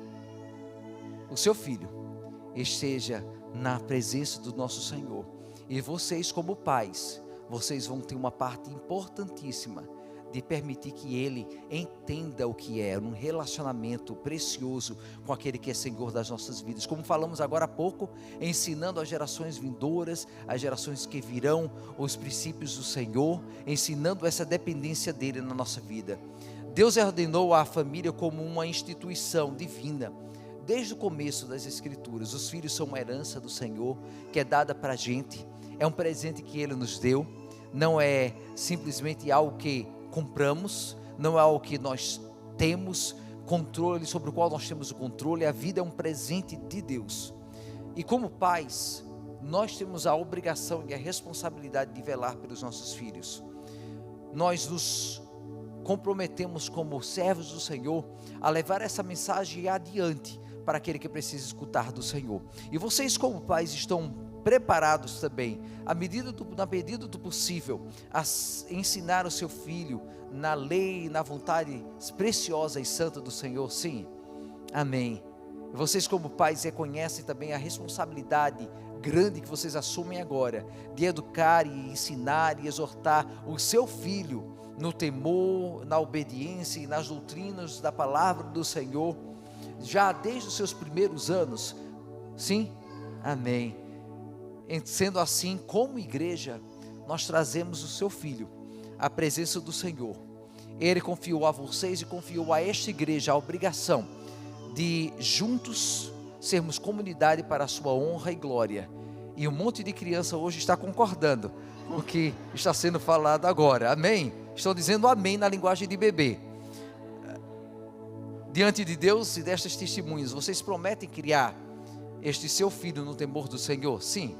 o seu filho esteja na presença do nosso Senhor. E vocês como pais, vocês vão ter uma parte importantíssima de permitir que ele entenda o que é um relacionamento precioso com aquele que é Senhor das nossas vidas. Como falamos agora há pouco, ensinando às gerações vindouras, às gerações que virão, os princípios do Senhor, ensinando essa dependência dele na nossa vida. Deus ordenou a família como uma instituição divina. Desde o começo das Escrituras, os filhos são uma herança do Senhor, que é dada para a gente, é um presente que Ele nos deu, não é simplesmente algo que compramos, não é algo que nós temos controle, sobre o qual nós temos o controle. A vida é um presente de Deus, e como pais, nós temos a obrigação e a responsabilidade de velar pelos nossos filhos. Nós nos comprometemos como servos do Senhor a levar essa mensagem adiante para aquele que precisa escutar do Senhor. E vocês como pais estão preparados também, na medida do possível, a ensinar o seu filho na lei e na vontade preciosa e santa do Senhor? Sim, amém. E vocês como pais reconhecem também a responsabilidade grande que vocês assumem agora, de educar e ensinar e exortar o seu filho no temor, na obediência e nas doutrinas da palavra do Senhor, já desde os seus primeiros anos? Sim? Amém. Sendo assim, como igreja, nós trazemos o seu filho à presença do Senhor. Ele confiou a vocês e confiou a esta igreja a obrigação de juntos sermos comunidade para a sua honra e glória. E um monte de criança hoje está concordando com o que está sendo falado agora. Amém? Estão dizendo amém na linguagem de bebê. Diante de Deus e destas testemunhas, vocês prometem criar este seu filho no temor do Senhor? Sim.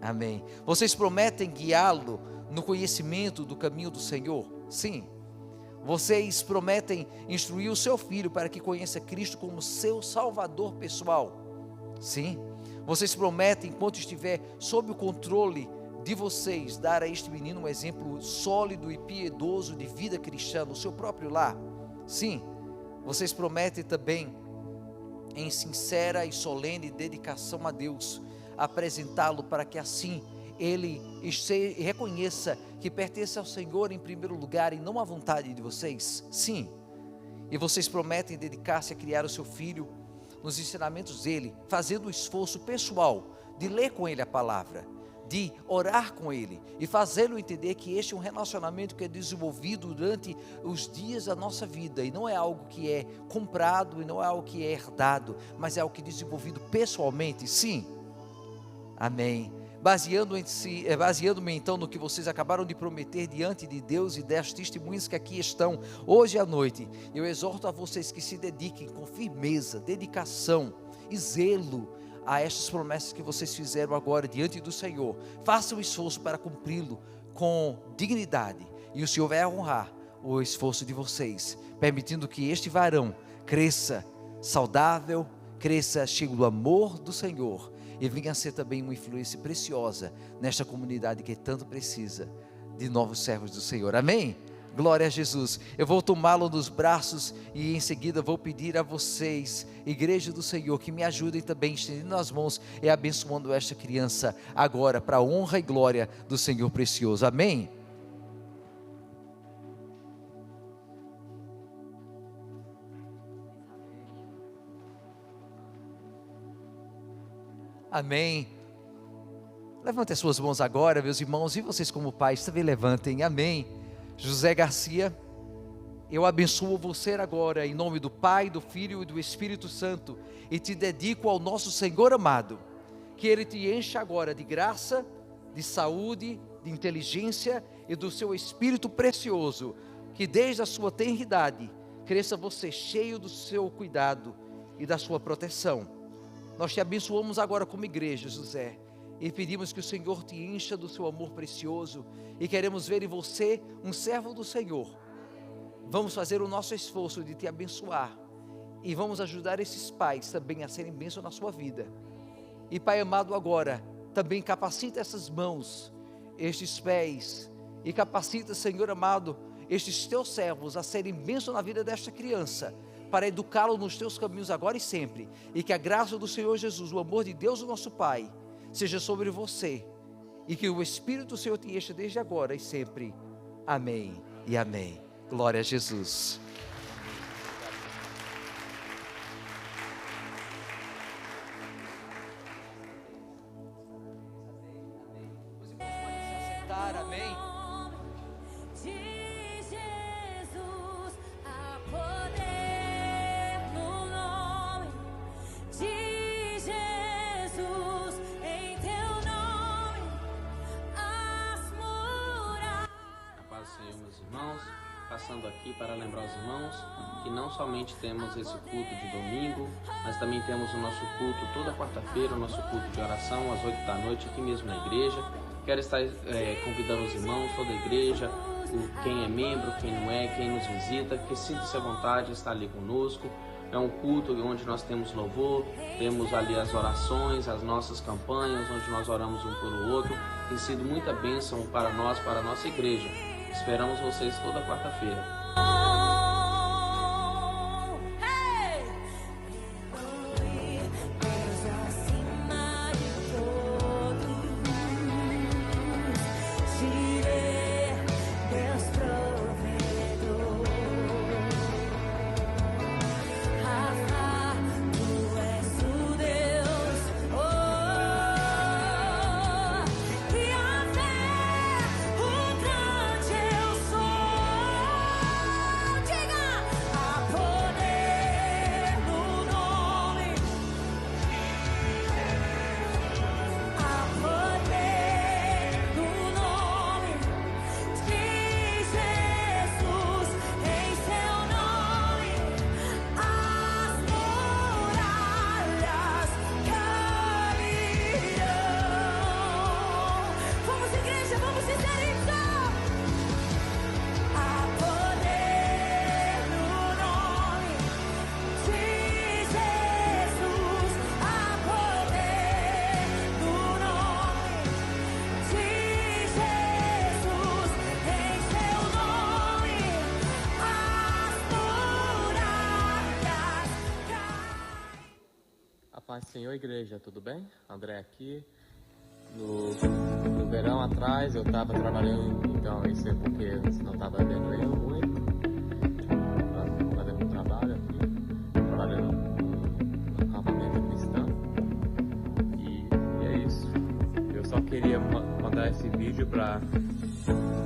Amém. Vocês prometem guiá-lo no conhecimento do caminho do Senhor? Sim. Vocês prometem instruir o seu filho para que conheça Cristo como seu Salvador pessoal? Sim. Vocês prometem, enquanto estiver sob o controle de vocês, dar a este menino um exemplo sólido e piedoso de vida cristã no seu próprio lar? Sim. Vocês prometem também, em sincera e solene dedicação a Deus, apresentá-lo para que assim ele reconheça que pertence ao Senhor em primeiro lugar e não à vontade de vocês? Sim. E vocês prometem dedicar-se a criar o seu filho nos ensinamentos dele, fazendo o esforço pessoal de ler com ele a palavra, de orar com ele e fazê-lo entender que este é um relacionamento que é desenvolvido durante os dias da nossa vida, e não é algo que é comprado e não é algo que é herdado, mas é algo que é desenvolvido pessoalmente? Sim. Amém. Baseando-me então no que vocês acabaram de prometer diante de Deus e das testemunhas que aqui estão hoje à noite, eu exorto a vocês que se dediquem com firmeza, dedicação e zelo a estas promessas que vocês fizeram agora diante do Senhor. Façam o esforço para cumpri-lo com dignidade, e o Senhor vai honrar o esforço de vocês, permitindo que este varão cresça saudável, cresça cheio do amor do Senhor, e venha a ser também uma influência preciosa nesta comunidade que tanto precisa de novos servos do Senhor. Amém? Glória a Jesus. Eu vou tomá-lo nos braços e em seguida vou pedir a vocês, igreja do Senhor, que me ajudem também estendendo as mãos e abençoando esta criança agora para a honra e glória do Senhor precioso. Amém? Amém. Levante as suas mãos agora, meus irmãos, e vocês como pais também levantem. Amém. José Garcia, eu abençoo você agora em nome do Pai, do Filho e do Espírito Santo, e te dedico ao nosso Senhor amado, que Ele te encha agora de graça, de saúde, de inteligência e do seu Espírito precioso, que desde a sua tenridade cresça você cheio do seu cuidado e da sua proteção. Nós te abençoamos agora como igreja, José, e pedimos que o Senhor te encha do seu amor precioso, e queremos ver em você um servo do Senhor. Vamos fazer o nosso esforço de te abençoar, e vamos ajudar esses pais também a serem bênção na sua vida. E Pai amado, agora também capacita essas mãos, estes pés, e capacita, Senhor amado, estes teus servos a serem bênção na vida desta criança, para educá-lo nos teus caminhos agora e sempre, e que a graça do Senhor Jesus, o amor de Deus o nosso Pai, seja sobre você, e que o Espírito do Senhor te encha desde agora e sempre. Amém e amém. Glória a Jesus. Os irmãos podem se assentar, amém. Passando aqui para lembrar os irmãos que não somente temos esse culto de domingo, mas também temos o nosso culto toda quarta-feira, o nosso culto de oração às 8 da noite aqui mesmo na igreja. Quero estar convidando os irmãos, toda a igreja, quem é membro, quem não é, quem nos visita, que sinta-se à vontade de estar ali conosco. É um culto onde nós temos louvor, temos ali as orações, as nossas campanhas, onde nós oramos um pelo outro. Tem sido muita bênção para nós, para a nossa igreja. Esperamos vocês toda quarta-feira. Deus Paz Senhor, igreja, tudo bem? André aqui. No verão atrás eu estava trabalhando, então isso é porque você não estava vendo eu muito. Fazendo um trabalho aqui, trabalhando no acampamento cristão. E é isso. Eu só queria mandar esse vídeo para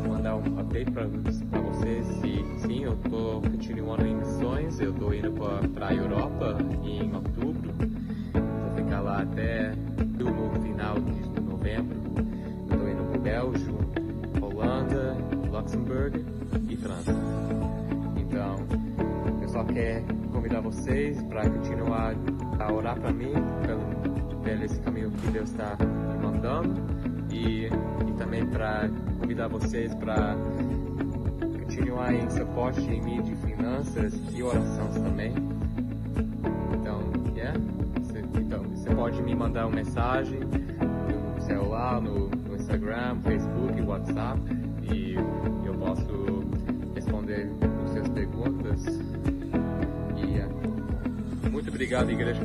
mandar um update para vocês. Sim, eu estou continuando em missões, eu estou indo para a Europa em outubro. Vou ficar lá até no final de novembro. Eu estou indo para o Bélgio, Holanda, Luxemburgo e França. Então, eu só quero convidar vocês para continuar a orar para mim, pelo esse caminho que Deus está me mandando, e também para convidar vocês para continuar em suporte em mim de finanças e orações também. Então, você pode me mandar uma mensagem no celular, no Instagram, Facebook, WhatsApp, e eu posso responder as suas perguntas. E muito obrigado, igreja,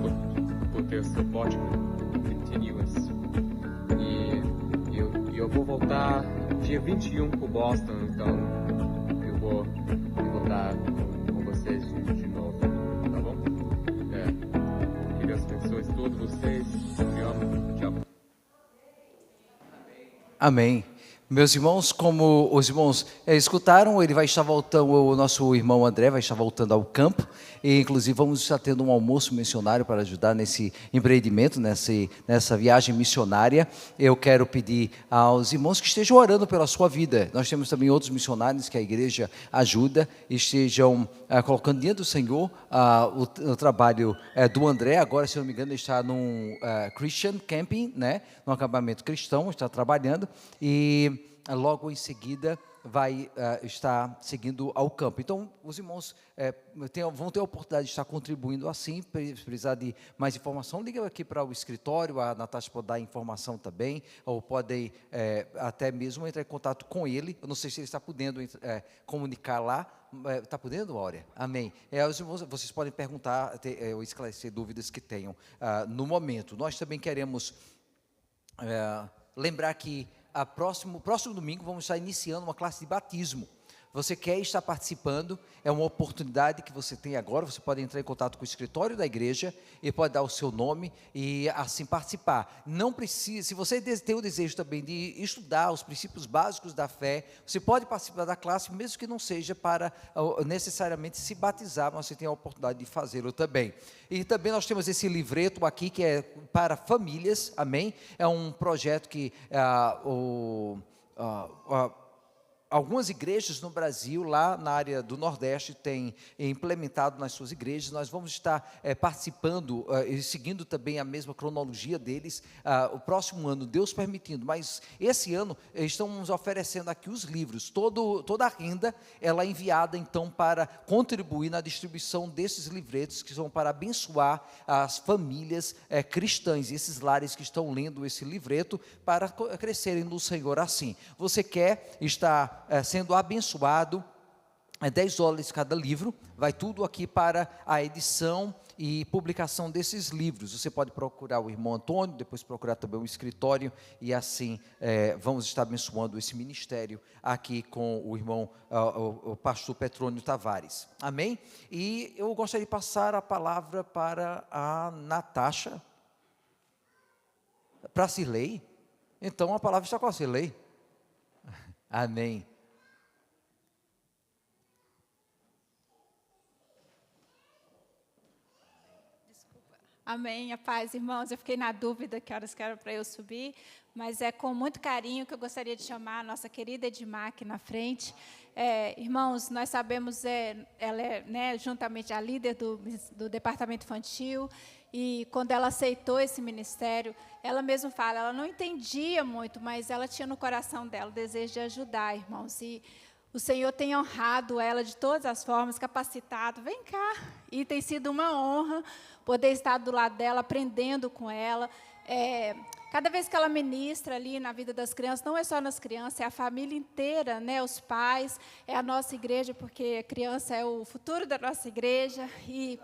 por ter o suporte continuous. E eu vou voltar dia 21 para Boston, então eu vou estar com vocês de novo, tá bom? Que Deus abençoe todos vocês. Te amo. Tchau. Amém. Meus irmãos, como os irmãos escutaram, ele vai estar voltando, o nosso irmão André vai estar voltando ao campo, e inclusive vamos estar tendo um almoço missionário para ajudar nesse empreendimento, nessa viagem missionária. Eu quero pedir aos irmãos que estejam orando pela sua vida. Nós temos também outros missionários que a igreja ajuda, estejam colocando diante do Senhor o trabalho do André. Agora, se não me engano, ele está num Christian Camping, né, num acampamento cristão, está trabalhando, e logo em seguida vai estar seguindo ao campo. Então, os irmãos vão ter a oportunidade de estar contribuindo assim. Se precisar de mais informação, liga aqui para o escritório, a Natasha pode dar informação também, ou podem até mesmo entrar em contato com ele. Eu não sei se ele está podendo comunicar lá. Está podendo, Áurea? Amém. Os irmãos, vocês podem perguntar ou esclarecer dúvidas que tenham no momento. Nós também queremos lembrar que próximo domingo vamos estar iniciando uma classe de batismo. Você quer estar participando, é uma oportunidade que você tem agora. Você pode entrar em contato com o escritório da igreja e pode dar o seu nome e assim participar. Não precisa, se você tem o desejo também de estudar os princípios básicos da fé, você pode participar da classe, mesmo que não seja para necessariamente se batizar, mas você tem a oportunidade de fazê-lo também. E também nós temos esse livreto aqui que é para famílias, amém? É um projeto que algumas igrejas no Brasil, lá na área do Nordeste, têm implementado nas suas igrejas. Nós vamos estar participando e seguindo também a mesma cronologia deles, o próximo ano, Deus permitindo. Mas esse ano, estamos oferecendo aqui os livros. Toda a renda, ela é enviada, então, para contribuir na distribuição desses livretos, que são para abençoar as famílias cristãs, e esses lares que estão lendo esse livreto, para crescerem no Senhor assim. Você quer estar sendo abençoado, $10 cada livro, vai tudo aqui para a edição e publicação desses livros. Você pode procurar o irmão Antônio, depois procurar também o escritório, e assim vamos estar abençoando esse ministério aqui com o irmão, o pastor Petrônio Tavares, amém? E eu gostaria de passar a palavra para a Natasha, para a Cirlei. Então a palavra está com a Cirlei, amém. Amém, a paz, irmãos. Eu fiquei na dúvida que horas que era para eu subir, mas é com muito carinho que eu gostaria de chamar a nossa querida Edmar aqui na frente. Irmãos, nós sabemos, ela é, né, juntamente a líder do departamento infantil, e quando ela aceitou esse ministério, ela mesma fala, ela não entendia muito, mas ela tinha no coração dela o desejo de ajudar, irmãos, e o Senhor tem honrado ela de todas as formas, capacitado, vem cá, e tem sido uma honra poder estar do lado dela, aprendendo com ela. Cada vez que ela ministra ali na vida das crianças, não é só nas crianças, é a família inteira, né? Os pais, é a nossa igreja, porque a criança é o futuro da nossa igreja. E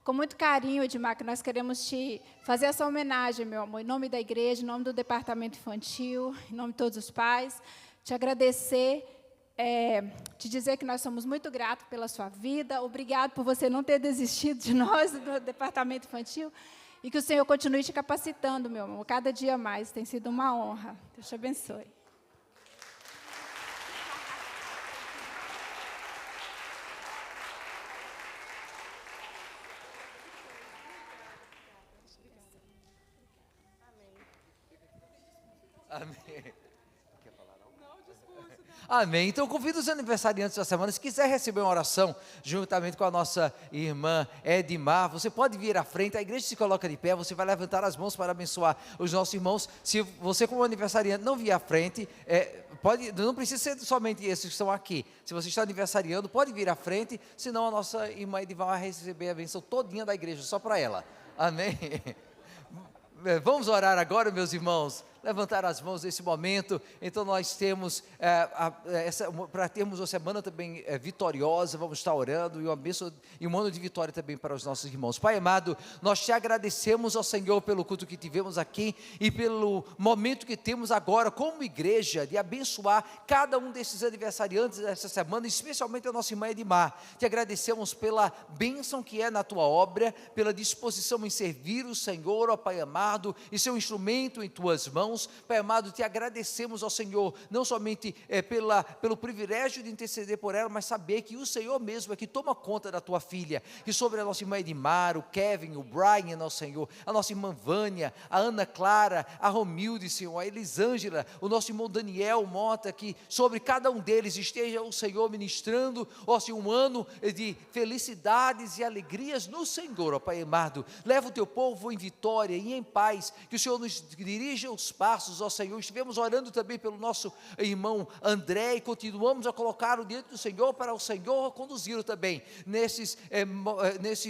com muito carinho, Edmar, que nós queremos te fazer essa homenagem, meu amor, em nome da igreja, em nome do departamento infantil, em nome de todos os pais, te agradecer, te dizer que nós somos muito gratos pela sua vida, obrigado por você não ter desistido de nós, do departamento infantil, e que o Senhor continue te capacitando, meu amor, cada dia mais. Tem sido uma honra. Deus te abençoe. Amém. Amém. Então, convido os aniversariantes da semana, se quiser receber uma oração, juntamente com a nossa irmã Edmar, você pode vir à frente, a igreja se coloca de pé, você vai levantar as mãos para abençoar os nossos irmãos. Se você, como aniversariante, não vir à frente, não precisa ser somente esses que estão aqui. Se você está aniversariando, pode vir à frente, senão a nossa irmã Edmar vai receber a bênção todinha da igreja, só para ela. Amém. Vamos orar agora, meus irmãos, levantar as mãos nesse momento. Então nós temos, para termos uma semana também vitoriosa, vamos estar orando, e uma bênção e um ano de vitória também para os nossos irmãos. Pai amado, nós te agradecemos ao Senhor pelo culto que tivemos aqui, e pelo momento que temos agora como igreja, de abençoar cada um desses aniversariantes dessa semana, especialmente a nossa irmã Edmar. Te agradecemos pela bênção que é na tua obra, pela disposição em servir o Senhor, ó Pai amado, e ser um instrumento em tuas mãos. Pai amado, te agradecemos ao Senhor, não somente pelo privilégio de interceder por ela, mas saber que o Senhor mesmo é que toma conta da tua filha, que sobre a nossa irmã Edmar, o Kevin, o Brian, nosso Senhor, a nossa irmã Vânia, a Ana Clara, a Romilde, Senhor, a Elisângela, o nosso irmão Daniel Mota, que sobre cada um deles esteja o Senhor ministrando, ó Senhor, um ano de felicidades e alegrias no Senhor, ó Pai amado. Leva o teu povo em vitória e em paz, que o Senhor nos dirija os passos, ó Senhor. Estivemos orando também pelo nosso irmão André, e continuamos a colocá-lo diante do Senhor, para o Senhor conduzi-lo também nesse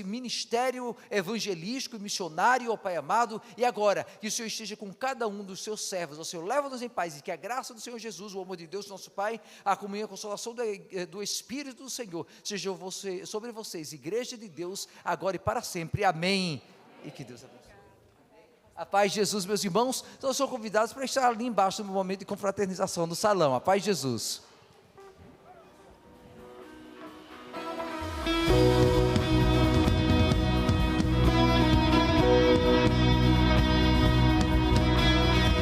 ministério evangelístico e missionário, ó Pai amado. E agora, que o Senhor esteja com cada um dos seus servos, ó Senhor, leva-nos em paz, e que a graça do Senhor Jesus, o amor de Deus, nosso Pai, a comunhão e a consolação do Espírito do Senhor, seja sobre vocês, igreja de Deus, agora e para sempre. Amém. E que Deus abençoe. A paz de Jesus, meus irmãos. Então, sou convidados para estar ali embaixo no momento de confraternização do salão. A paz de Jesus.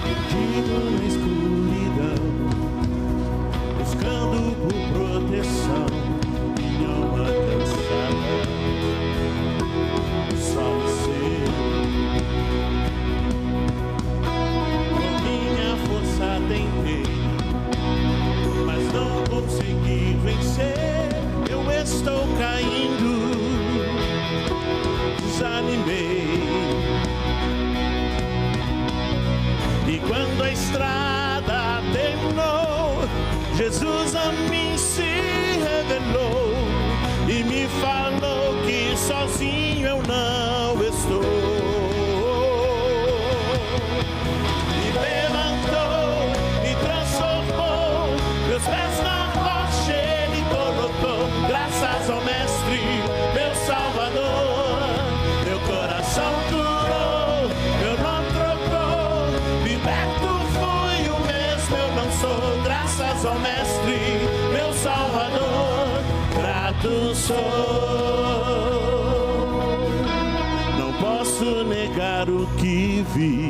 Perdido na escuridão, buscando por proteção, minha alma cansada, só você. Tentei, mas não consegui vencer. Eu estou caindo, desanimei. E quando a estrada terminou, Jesus a mim se revelou e me falou que sozinho eu não estou. Meus pés na rocha Ele colocou, graças ao Mestre, meu Salvador. Meu coração curou, meu nome trocou, liberto fui o mesmo, eu não sou. Graças ao Mestre, meu Salvador, grato sou. Não posso negar o que vi.